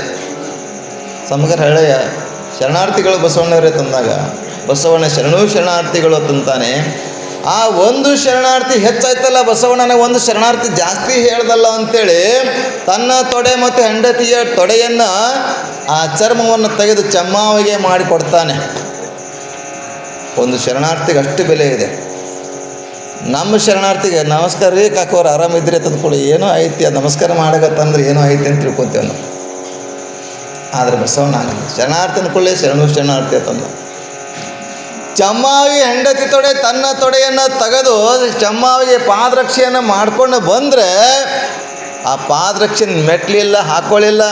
ಸಮಗಾರ ಹರಳಯ್ಯ. ಶರಣಾರ್ಥಿಗಳು ಬಸವಣ್ಣವರೇ ತಂದಾಗ ಬಸವಣ್ಣ ಶರಣಾರ್ಥಿಗಳು ತಂತಾನೆ. ಆ ಒಂದು ಶರಣಾರ್ಥಿ ಹೆಚ್ಚಾಯ್ತಲ್ಲ, ಬಸವಣ್ಣನ ಒಂದು ಶರಣಾರ್ಥಿ ಜಾಸ್ತಿ ಹೇಳ್ದಲ್ಲ ಅಂಥೇಳಿ ತನ್ನ ತೊಡೆ ಮತ್ತು ಹೆಂಡತಿಯ ತೊಡೆಯನ್ನು, ಆ ಚರ್ಮವನ್ನು ತೆಗೆದು ಚಮ್ಮಾವಿಗೆ ಮಾಡಿಕೊಡ್ತಾನೆ. ಒಂದು ಶರಣಾರ್ಥಿಗೆ ಅಷ್ಟು ಬೆಲೆ ಇದೆ. ನಮ್ಮ ಶರಣಾರ್ಥಿಗೆ ನಮಸ್ಕಾರ ರೀ ಕಾಕೋರು ಆರಾಮಿದ್ರಿ ತಂದ್ಕೊಳ್ಳಿ, ಏನೋ ಐತಿ, ಅದು ನಮಸ್ಕಾರ ಮಾಡಕತ್ತಂದ್ರೆ ಏನೋ ಐತಿ ಅಂತ ತಿಳ್ಕೊತೇವೆ ನಾವು. ಆದರೆ ಬಸವಣ್ಣ ಶರಣಾರ್ಥಿ ಅಂದ್ಕೊಳ್ಳಿ, ಶರಣಾರ್ಥಿ ತಂದ. ಚಮ್ಮಾವಿ ಹೆಂಡತಿ ತೊಡೆ ತನ್ನ ತೊಡೆಯನ್ನು ತೆಗೆದು ಚಮ್ಮಾವಿಗೆ ಪಾದರಕ್ಷೆಯನ್ನು ಮಾಡ್ಕೊಂಡು ಬಂದರೆ ಆ ಪಾದರಕ್ಷೆನ ಮೆಟ್ಲಿಲ್ಲ, ಹಾಕೊಳ್ಳಿಲ್ಲ,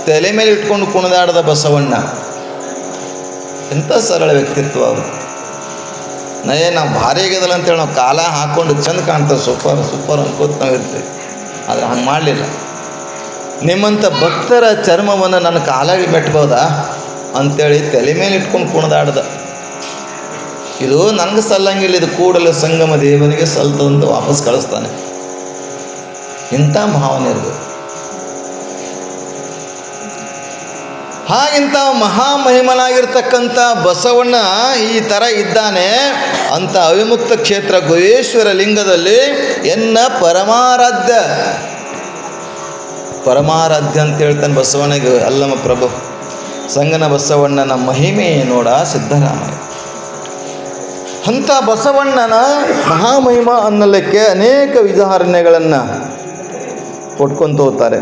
ತಲೆ ಮೇಲೆ ಇಟ್ಕೊಂಡು ಕುಣಿದಾಡದ ಬಸವಣ್ಣ. ಎಂಥ ಸರಳ ವ್ಯಕ್ತಿತ್ವ ಅವರು. ನಾವು ಭಾರಿ ಆಗ್ಯದಲ್ಲ ಅಂತೇಳಿ ನಾವು ಕಾಲ ಹಾಕ್ಕೊಂಡು ಚೆಂದ ಕಾಣ್ತೇವೆ, ಸೂಪರ್ ಅನ್ಕೋತ ನಾವು ಇರ್ತೀವಿ. ಆದರೆ ಹಂಗೆ ಮಾಡಲಿಲ್ಲ. ನಿಮ್ಮಂಥ ಭಕ್ತರ ಚರ್ಮವನ್ನು ನನ್ನ ಕಾಲಾಗಿ ಮೆಟ್ಬೋದಾ ಅಂಥೇಳಿ ತಲೆ ಮೇಲೆ ಇಟ್ಕೊಂಡು ಕುಣಿದಾಡ್ದ. ಇದು ನನಗೆ ಸಲ್ಲಂಗಿಲ್ಲ, ಇದು ಕೂಡಲೇ ಸಂಗಮ ದೇವನಿಗೆ ಸಲ್ತದಂತ ವಾಪಸ್ ಕಳಿಸ್ತಾನೆ. ಇಂಥ ಭಾವನೆ ಇರಬೇಕು. ಹಾಗಿಂತ ಮಹಾಮಹಿಮನಾಗಿರ್ತಕ್ಕಂಥ ಬಸವಣ್ಣ ಈ ಥರ ಇದ್ದಾನೆ ಅಂಥ ಅವಿಮುಕ್ತ ಕ್ಷೇತ್ರ ಗುಹೇಶ್ವರ ಲಿಂಗದಲ್ಲಿ ಎನ್ನ ಪರಮಾರಾಧ್ಯ ಅಂತ ಹೇಳ್ತಾನೆ ಬಸವಣ್ಣಗೆ ಅಲ್ಲಮ ಪ್ರಭು. ಸಂಗನ ಬಸವಣ್ಣನ ಮಹಿಮೆ ನೋಡ ಸಿದ್ದರಾಮಯ್ಯ. ಅಂಥ ಬಸವಣ್ಣನ ಮಹಾಮಹಿಮ ಅನ್ನಲಿಕ್ಕೆ ಅನೇಕ ಉದಾಹರಣೆಗಳನ್ನು ಕೊಟ್ಕೊಂತ ಹೋಗ್ತಾರೆ.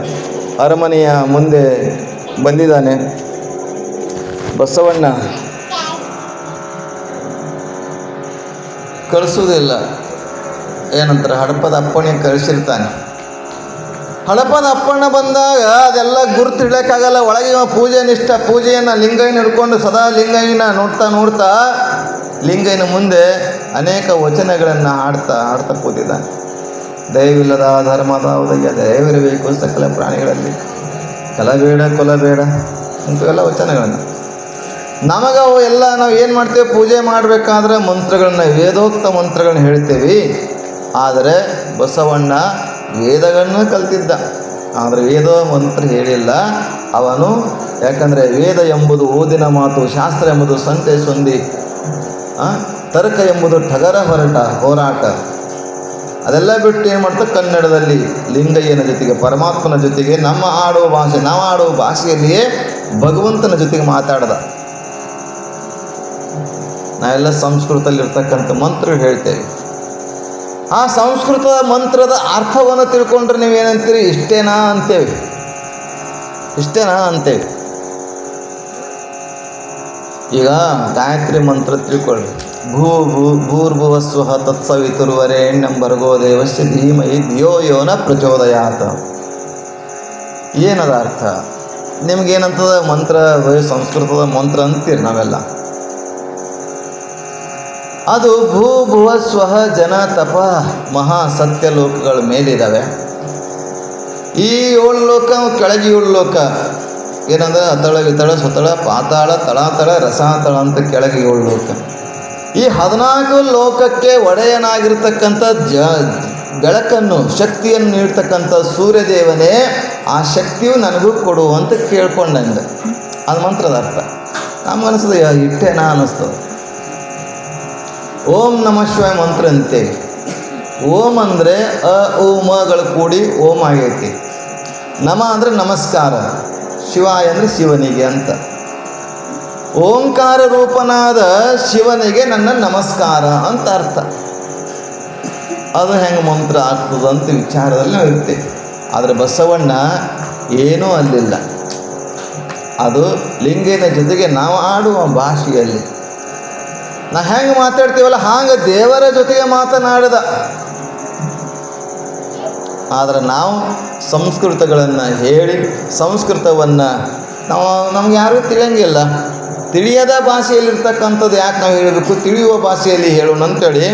ಅರಮನೆಯ ಮುಂದೆ ಬಂದಿದ್ದಾನೆ ಬಸವಣ್ಣ, ಕಳಿಸೋದಿಲ್ಲ, ಏನಂತಾರೆ ಹಡಪದ ಅಪ್ಪಣೆ ಕಳಿಸಿರ್ತಾನೆ. ಹಡಪದ ಅಪ್ಪಣ್ಣ ಬಂದಾಗ ಅದೆಲ್ಲ ಗುರುತು ಇಡೋಕ್ಕಾಗಲ್ಲ. ಒಳಗೆ ಪೂಜೆ ನಿಷ್ಠ, ಪೂಜೆಯನ್ನು ಲಿಂಗೈನ ಹಿಡ್ಕೊಂಡು ಸದಾ ಲಿಂಗೈನ ನೋಡ್ತಾ ಲಿಂಗೈನ ಮುಂದೆ ಅನೇಕ ವಚನಗಳನ್ನು ಹಾಡ್ತಾ ಕೂತಿದ್ದಾನೆ. ದಯವಿಲ್ಲದ ಧರ್ಮದ ಉದಯ ದಯವಿರಬೇಕು ಸಕಲ ಪ್ರಾಣಿಗಳಲ್ಲಿ, ಕಲಬೇಡ ಕೊಲಬೇಡ ಇಂಥವೆಲ್ಲ ವಚನಗಳನ್ನು ನಮಗವು ಎಲ್ಲ ನಾವು ಏನು ಮಾಡ್ತೇವೆ, ಪೂಜೆ ಮಾಡಬೇಕಾದ್ರೆ ಮಂತ್ರಗಳನ್ನ ವೇದೋಕ್ತ ಮಂತ್ರಗಳನ್ನ ಹೇಳ್ತೇವೆ. ಆದರೆ ಬಸವಣ್ಣ ವೇದಗಳನ್ನು ಕಲ್ತಿದ್ದ, ಆದರೆ ವೇದ ಮಂತ್ರ ಹೇಳಿಲ್ಲ ಅವನು. ಯಾಕಂದರೆ ವೇದ ಎಂಬುದು ಓದಿನ ಮಾತು, ಶಾಸ್ತ್ರ ಎಂಬುದು ಸಂತೆ ಸೊಂದಿ, ತರ್ಕ ಎಂಬುದು ಠಗರ ಹೋರಾಟ. ಅದೆಲ್ಲ ಬಿಟ್ಟು ಏನು ಮಾಡ್ತಾ ಕನ್ನಡದಲ್ಲಿ ಲಿಂಗಯ್ಯನ ಜೊತೆಗೆ, ಪರಮಾತ್ಮನ ಜೊತೆಗೆ, ನಾವು ಆಡುವ ಭಾಷೆಯಲ್ಲಿಯೇ ಭಗವಂತನ ಜೊತೆಗೆ ಮಾತಾಡ್ದ. ನಾವೆಲ್ಲ ಸಂಸ್ಕೃತದಲ್ಲಿರ್ತಕ್ಕಂಥ ಮಂತ್ರ ಹೇಳ್ತೇವೆ. ಆ ಸಂಸ್ಕೃತ ಮಂತ್ರದ ಅರ್ಥವನ್ನು ತಿಳ್ಕೊಂಡ್ರೆ ನೀವೇನಂತೀರಿ, ಇಷ್ಟೇನಾ ಅಂತೇವೆ. ಈಗ ಗಾಯತ್ರಿ ಮಂತ್ರ ತಿಳ್ಕೊಳ್ಳಿ. ಭೂರ್ಭುವಸ್ವಃ ತತ್ಸವಿತುರ್ವರೆಣ್ಯಂ ಭರ್ಗೋ ದೇವಸ್ಯ ಧೀಮಹಿ ಧಿಯೋ ಯೋ ನ ಪ್ರಚೋದಯಾತ್. ಏನದ ಅರ್ಥ? ನಿಮಗೇನಂತದ ಮಂತ್ರ, ಸಂಸ್ಕೃತದ ಮಂತ್ರ ಅಂತೀರಿ ನಾವೆಲ್ಲ. ಅದು ಭೂಭುವ ಸ್ವಃ ಜನ ತಪ ಮಹಾ ಸತ್ಯ ಲೋಕಗಳ ಮೇಲಿದ್ದಾವೆ. ಈ 7 ಲೋಕ, ಕೆಳಗೆ 7 ಲೋಕ ಏನಂದ್ರೆ ಅತಳ ವಿತಳ ಸುತಳ ಪಾತಾಳ ತಳಾತಳ ರಸಾತಳ ಅಂತ ಕೆಳಗೆ 7 ಲೋಕ. ಈ 14 ಲೋಕಕ್ಕೆ ಒಡೆಯನಾಗಿರ್ತಕ್ಕಂಥ ಬೆಳಕನ್ನು, ಶಕ್ತಿಯನ್ನು ನೀಡ್ತಕ್ಕಂಥ ಸೂರ್ಯದೇವನೇ ಆ ಶಕ್ತಿಯು ನನಗೂ ಕೊಡು ಅಂತ ಕೇಳ್ಕೊಂಡಂಗೆ. ಅದು ಮಂತ್ರದ ಅರ್ಥ. ನಮ್ಗೆ ಅನಿಸ್ತದೆ ಇಟ್ಟೇನಾ ಅನ್ನಿಸ್ತದೆ. ಓಂ ನಮಃ ಶಿವಾಯ ಮಂತ್ರ ಅಂತೇವೆ. ಓಂ ಅಂದರೆ ಅ ಉ ಮಗಳು ಕೂಡಿ ಓಂ ಆಗೈತಿ. ನಮ ಅಂದರೆ ನಮಸ್ಕಾರ, ಶಿವಾಯ ಅಂದರೆ ಶಿವನಿಗೆ ಅಂತ. ಓಂಕಾರ ರೂಪನಾದ ಶಿವನಿಗೆ ನನ್ನ ನಮಸ್ಕಾರ ಅಂತ ಅರ್ಥ. ಅದು ಹೆಂಗೆ ಮಂತ್ರ ಆಗ್ತದಂತ ವಿಚಾರದಲ್ಲಿ ನಾವು ಇರ್ತೇವೆ. ಆದರೆ ಬಸವಣ್ಣ ಏನೂ ಅಲ್ಲಿಲ್ಲ. ಅದು ಲಿಂಗಿನ ಜೊತೆಗೆ ನಾವು ಆಡುವ ಭಾಷೆಯಲ್ಲಿ ನಾವು ಹೆಂಗೆ ಮಾತಾಡ್ತೀವಲ್ಲ ಹಾಗೆ ದೇವರ ಜೊತೆಗೆ ಮಾತನಾಡಿದ. ಆದರೆ ನಾವು ಸಂಸ್ಕೃತಗಳನ್ನು ಹೇಳಿ ಸಂಸ್ಕೃತವನ್ನು ನಮ್ಗೆ ಯಾರೂ ತಿಳಿಯಂಗಿಲ್ಲ. ತಿಳಿಯದ ಭಾಷೆಯಲ್ಲಿರ್ತಕ್ಕಂಥದ್ದು ಯಾಕೆ ನಾವು ಹೇಳಬೇಕು, ತಿಳಿಯುವ ಭಾಷೆಯಲ್ಲಿ ಹೇಳೋಣ ಅಂತೇಳಿ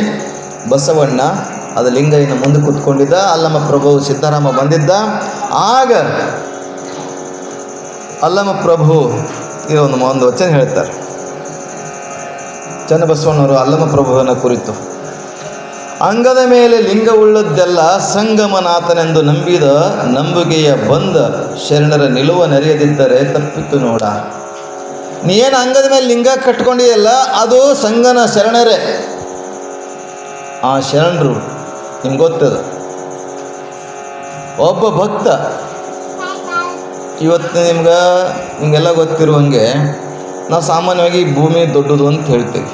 ಬಸವಣ್ಣ ಅದು ಲಿಂಗಯ್ಯನ ಮುಂದೆ ಕೂತ್ಕೊಂಡಿದ್ದ. ಅಲ್ಲಮ ಪ್ರಭು ಸಿದ್ದರಾಮ ಬಂದಿದ್ದ. ಆಗ ಅಲ್ಲಮ ಪ್ರಭು ಒಂದು ವಚನ ಹೇಳ್ತಾರೆ ಚನ್ನಬಸವಣ್ಣವರು ಅಲ್ಲಮ ಪ್ರಭುವಿನ ಕುರಿತು. ಅಂಗದ ಮೇಲೆ ಲಿಂಗವುಳ್ಳದ್ದೆಲ್ಲ ಸಂಗಮನಾಥನೆಂದು ನಂಬಿದ ನಂಬಿಕೆಯ ಬಂದ ಶರಣರ ನಿಲುವ ನೆರೆಯದಿದ್ದರೆ ತಪ್ಪಿತ್ತು ನೋಡ. ನೀನು ಅಂಗದ ಮೇಲೆ ಲಿಂಗ ಕಟ್ಕೊಂಡಿಯಲ್ಲ, ಅದು ಸಂಗನ ಶರಣರೇ. ಆ ಶರಣರು ನಿಮ್ಗೆ ಗೊತ್ತದ. ಒಬ್ಬ ಭಕ್ತ ಇವತ್ತು ನಿಮಗೆಲ್ಲ ಗೊತ್ತಿರುವಂಗೆ ನಾವು ಸಾಮಾನ್ಯವಾಗಿ ಭೂಮಿ ದೊಡ್ಡದು ಅಂತ ಹೇಳ್ತೀವಿ.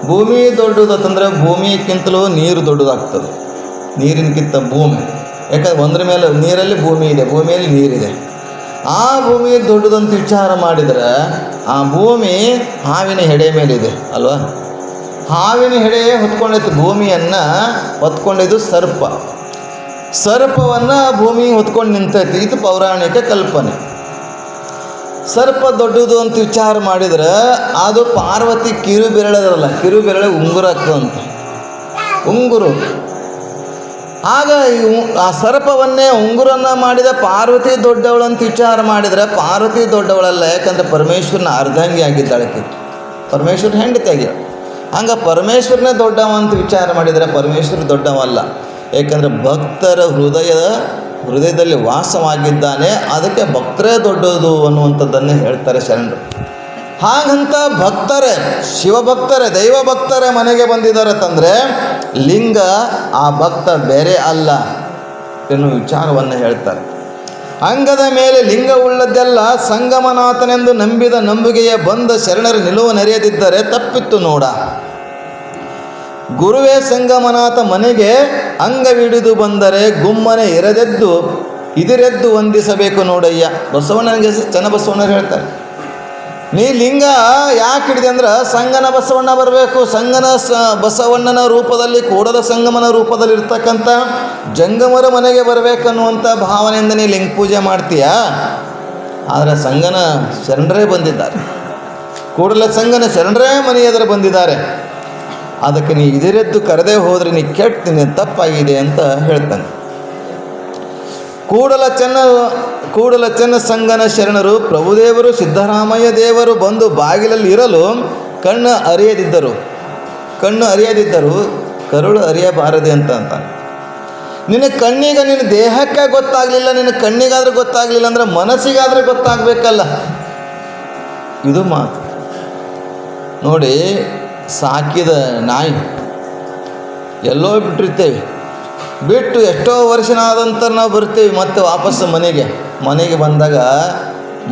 ಭೂಮಿ ದೊಡ್ಡದಂತಂದರೆ ಭೂಮಿಗಿಂತಲೂ ನೀರು ದೊಡ್ಡದಾಗ್ತದೆ, ನೀರಿನಕ್ಕಿಂತ ಭೂಮಿ. ಯಾಕಂದ್ರೆ ಒಂದ್ರ ಮೇಲೆ ನೀರಲ್ಲಿ ಭೂಮಿ ಇದೆ, ಭೂಮಿಯಲ್ಲಿ ನೀರಿದೆ. ಆ ಭೂಮಿ ದೊಡ್ಡದಂತ ವಿಚಾರ ಮಾಡಿದರೆ ಆ ಭೂಮಿ ಹಾವಿನ ಹೆಡೆ ಮೇಲಿದೆ ಅಲ್ವಾ. ಹಾವಿನ ಹೆಡೆ ಹೊತ್ಕೊಂಡೈತೆ, ಭೂಮಿಯನ್ನು ಹೊತ್ಕೊಂಡಿದ್ದು ಸರ್ಪ. ಸರ್ಪವನ್ನು ಭೂಮಿ ಹೊತ್ಕೊಂಡು ನಿಂತೈತಿ. ಇದು ಪೌರಾಣಿಕ ಕಲ್ಪನೆ. ಸರ್ಪ ದೊಡ್ಡದು ಅಂತ ವಿಚಾರ ಮಾಡಿದ್ರೆ ಅದು ಪಾರ್ವತಿ ಕಿರು ಬೆರಳದಲ್ಲ, ಕಿರು ಬೆರಳೆ ಉಂಗುರ ಆಗ್ತದಂತ, ಉಂಗುರು. ಆಗ ಆ ಸರ್ಪವನ್ನೇ ಉಂಗುರನ್ನ ಮಾಡಿದ ಪಾರ್ವತಿ ದೊಡ್ಡವಳು ಅಂತ ವಿಚಾರ ಮಾಡಿದರೆ ಪಾರ್ವತಿ ದೊಡ್ಡವಳಲ್ಲ. ಯಾಕಂದರೆ ಪರಮೇಶ್ವರನ ಅರ್ಧಾಂಗಿ ಆಗಿದ್ದಾಳೆ, ಪರಮೇಶ್ವರನ ಹೆಂಡತಿ ಆಗ್ಯಾಳ. ಹಂಗೆ ಪರಮೇಶ್ವರನೇ ದೊಡ್ಡವ ಅಂತ ವಿಚಾರ ಮಾಡಿದರೆ ಪರಮೇಶ್ವರ ದೊಡ್ಡವಲ್ಲ. ಏಕೆಂದರೆ ಭಕ್ತರ ಹೃದಯದಲ್ಲಿ ವಾಸವಾಗಿದ್ದಾನೆ, ಅದಕ್ಕೆ ಭಕ್ತರೇ ದೊಡ್ಡದು ಅನ್ನುವಂಥದ್ದನ್ನು ಹೇಳ್ತಾರೆ ಶರಣರು. ಹಾಗಂತ ಭಕ್ತರೇ, ಶಿವಭಕ್ತರೇ, ದೈವ ಭಕ್ತರೇ ಮನೆಗೆ ಬಂದಿದ್ದಾರೆ ತಂದರೆ ಲಿಂಗ ಆ ಭಕ್ತ ಬೇರೆ ಅಲ್ಲ ಎನ್ನುವ ವಿಚಾರವನ್ನು ಹೇಳ್ತಾರೆ. ಅಂಗದ ಮೇಲೆ ಲಿಂಗವುಳ್ಳದ್ದೆಲ್ಲ ಸಂಗಮನಾಥನೆಂದು ನಂಬಿದ ನಂಬಿಕೆಯ ಬಂದ ಶರಣರು ನಿಲುವು ನೆರೆಯದಿದ್ದರೆ ತಪ್ಪಿತ್ತು ನೋಡ. ಗುರುವೇ ಸಂಗಮನಾಥ ಮನೆಗೆ ಅಂಗವಿಡಿದು ಬಂದರೆ ಗುಮ್ಮನೆ ಇದಿರೆದ್ದು ವಂದಿಸಬೇಕು ನೋಡಯ್ಯ. ಬಸವಣ್ಣನಿಗೆ ಚನ್ನಬಸವಣ್ಣರು ಹೇಳ್ತಾರೆ, ನೀ ಲಿಂಗ ಯಾಕೆ ಹಿಡಿದೆ ಅಂದ್ರೆ ಸಂಗನ ಬಸವಣ್ಣ ಬರಬೇಕು, ಸಂಗನ ಬಸವಣ್ಣನ ರೂಪದಲ್ಲಿ ಕೂಡಲ ಸಂಗಮನ ರೂಪದಲ್ಲಿ ಇರ್ತಕ್ಕಂಥ ಜಂಗಮರ ಮನೆಗೆ ಬರಬೇಕನ್ನುವಂಥ ಭಾವನೆಯಿಂದ ನೀ ಲಿಂಗ ಪೂಜೆ ಮಾಡ್ತೀಯ. ಆದರೆ ಸಂಗನ ಶರಣರೇ ಬಂದಿದ್ದಾರೆ, ಕೂಡಲ ಸಂಗನ ಶರಣರೇ ಮನೆ ಎದುರು ಬಂದಿದ್ದಾರೆ. ಅದಕ್ಕೆ ನೀ ಇದಿರೆದ್ದು ಕರೆದೇ ಹೋದರೆ ನೀ ಕೆಡ್ತೀನಿ, ತಪ್ಪಾಗಿದೆ ಅಂತ ಹೇಳ್ತಾನೆ. ಕೂಡಲ ಚೆನ್ನ ಸಂಗನ ಶರಣರು ಪ್ರಭುದೇವರು ಸಿದ್ದರಾಮಯ್ಯ ದೇವರು ಬಂದು ಬಾಗಿಲಲ್ಲಿ ಇರಲು ಕಣ್ಣು ಅರಿಯದಿದ್ದರು ಕರುಳು ಅರಿಯಬಾರದೆ ಅಂತ ನಿನ್ನ ಕಣ್ಣಿಗೆ, ನಿನ್ನ ದೇಹಕ್ಕೆ ಗೊತ್ತಾಗಲಿಲ್ಲ, ನಿನ್ನ ಕಣ್ಣಿಗಾದ್ರೆ ಗೊತ್ತಾಗಲಿಲ್ಲ ಅಂದರೆ ಮನಸ್ಸಿಗಾದರೆ ಗೊತ್ತಾಗಬೇಕಲ್ಲ. ಇದು ಮಾತು ನೋಡಿ. ಸಾಕಿದ ನಾಯಿ ಎಲ್ಲೋ ಬಿಟ್ಟಿರ್ತೇವೆ, ಬಿಟ್ಟು ಎಷ್ಟೋ ವರ್ಷನಾದ ನಂತರ ನಾವು ಬರ್ತೀವಿ ಮತ್ತೆ ವಾಪಸ್ಸು ಮನೆಗೆ ಬಂದಾಗ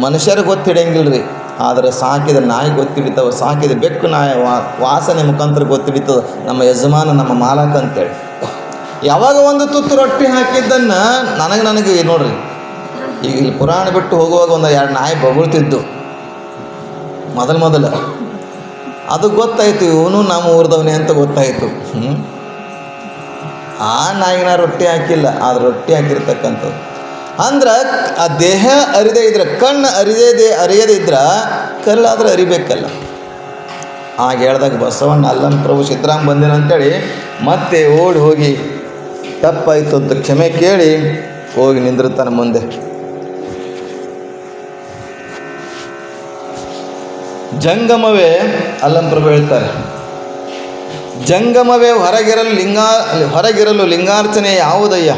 ಮನುಷ್ಯರಿಗೆ ಗೊತ್ತಿಡಂಗಿಲ್ಲ ರೀ, ಆದರೆ ಸಾಕಿದ ನಾಯಿ ಗೊತ್ತಿಡಿತಾವೆ. ಸಾಕಿದ ಬೆಕ್ಕು ನಾಯಿ ವಾಸನೆ ಮುಖಾಂತರ ಗೊತ್ತಿಡಿತದೆ ನಮ್ಮ ಯಜಮಾನ, ನಮ್ಮ ಮಾಲಕ ಅಂತೇಳಿ. ಯಾವಾಗ ಒಂದು ತುತ್ತು ರೊಟ್ಟಿ ಹಾಕಿದ್ದನ್ನು ನನಗೆ ನೋಡ್ರಿ, ಈಗ ಇಲ್ಲಿ ಪುರಾಣ ಬಿಟ್ಟು ಹೋಗುವಾಗ ಒಂದು 2 ನಾಯಿ ಬೊಗಳ್ತಿದ್ದು ಮೊದಲು ಅದು ಗೊತ್ತಾಯಿತು, ಇವನು ನಮ್ಮ ಊರ್ದವನೇ ಅಂತ ಗೊತ್ತಾಯಿತು. ಆ ನಾಯಿನ ರೊಟ್ಟಿ ಹಾಕಿಲ್ಲ, ಆದರೆ ರೊಟ್ಟಿ ಹಾಕಿರ್ತಕ್ಕಂಥದ್ದು ಅಂದ್ರೆ ಆ ದೇಹ ಅರಿದೇ ಇದ್ರೆ, ಕಣ್ಣು ಅರಿಯದೇ ಇದ್ರೆ ಕಲ್ಲಾದ್ರೆ ಅರಿಬೇಕಲ್ಲ. ಹಾಗೆ ಹೇಳ್ದಾಗ ಬಸವಣ್ಣ ಅಲ್ಲಂ ಪ್ರಭು ಸಿದ್ದರಾಮ ಬಂದಿನ ಅಂತೇಳಿ ಮತ್ತೆ ಓಡಿ ಹೋಗಿ ತಪ್ಪಾಯಿತು ಅಂತ ಕ್ಷಮೆ ಕೇಳಿ ಹೋಗಿ ನಿಂದಿರ್ತಾನೆ ಮುಂದೆ. ಜಂಗಮವೇ ಅಲ್ಲಂ ಪ್ರಭು ಹೇಳ್ತಾರೆ, ಜಂಗಮವೇ ಹೊರಗಿರಲು ಲಿಂಗಾರ್ಚನೆ ಯಾವುದಯ್ಯ.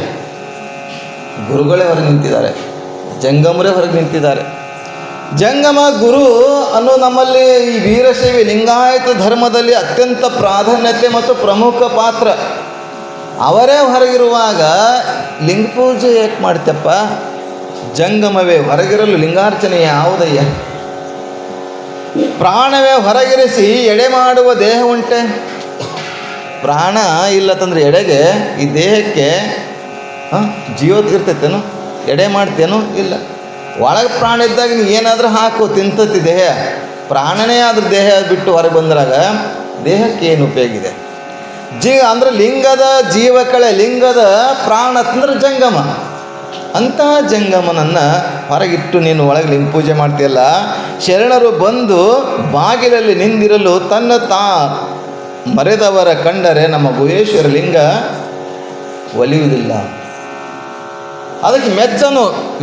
ಗುರುಗಳೇ ಹೊರಗೆ ನಿಂತಿದ್ದಾರೆ, ಜಂಗಮರೇ ಹೊರಗೆ ನಿಂತಿದ್ದಾರೆ. ಜಂಗಮ ಗುರು ಅನ್ನೋ ನಮ್ಮಲ್ಲಿ ಈ ವೀರಶೈವ ಲಿಂಗಾಯತ ಧರ್ಮದಲ್ಲಿ ಅತ್ಯಂತ ಪ್ರಾಧಾನ್ಯತೆ ಮತ್ತು ಪ್ರಮುಖ ಪಾತ್ರ. ಅವರೇ ಹೊರಗಿರುವಾಗ ಲಿಂಗ ಪೂಜೆ ಏಕೆ ಮಾಡ್ತಪ್ಪ? ಜಂಗಮವೇ ಹೊರಗಿರಲು ಲಿಂಗಾರ್ಚನೆ ಯಾವುದಯ್ಯ. ಪ್ರಾಣವೇ ಹೊರಗಿರಿಸಿ ಎಡೆ ಮಾಡುವ ದೇಹ ಉಂಟೆ. ಪ್ರಾಣ ಇಲ್ಲತ್ತಂದ್ರೆ ಎಡೆಗೆ, ಈ ದೇಹಕ್ಕೆ ಜೀವದ ಇರ್ತೈತೇನು? ಎಡೆ ಮಾಡ್ತೇನೋ? ಇಲ್ಲ. ಒಳಗೆ ಪ್ರಾಣ ಇದ್ದಾಗ ನೀವು ಏನಾದರೂ ಹಾಕು ತಿಂತತಿ ದೇಹ. ಪ್ರಾಣನೇ ಆದ್ರೂ ದೇಹ ಬಿಟ್ಟು ಹೊರಗೆ ಬಂದ್ರಾಗ ದೇಹಕ್ಕೆ ಏನು ಉಪಯೋಗ ಇದೆ? ಅಂದರೆ ಲಿಂಗದ ಜೀವಕಳೆ, ಲಿಂಗದ ಪ್ರಾಣ ಅಂತಂದ್ರೆ ಜಂಗಮ. ಅಂತಹ ಜಂಗಮನನ್ನು ಹೊರಗಿಟ್ಟು ನೀನು ಒಳಗೆ ಲಿಂಗ ಪೂಜೆ ಮಾಡ್ತೀಯಲ್ಲ. ಶರಣರು ಬಂದು ಬಾಗಿಲಲ್ಲಿ ನಿಂದಿರಲು ತನ್ನ ಮರೆದವರ ಕಂಡರೆ ನಮ್ಮ ಗುಹೇಶ್ವರ ಲಿಂಗ ಒಲಿಯುವುದಿಲ್ಲ. ಅದಕ್ಕೆ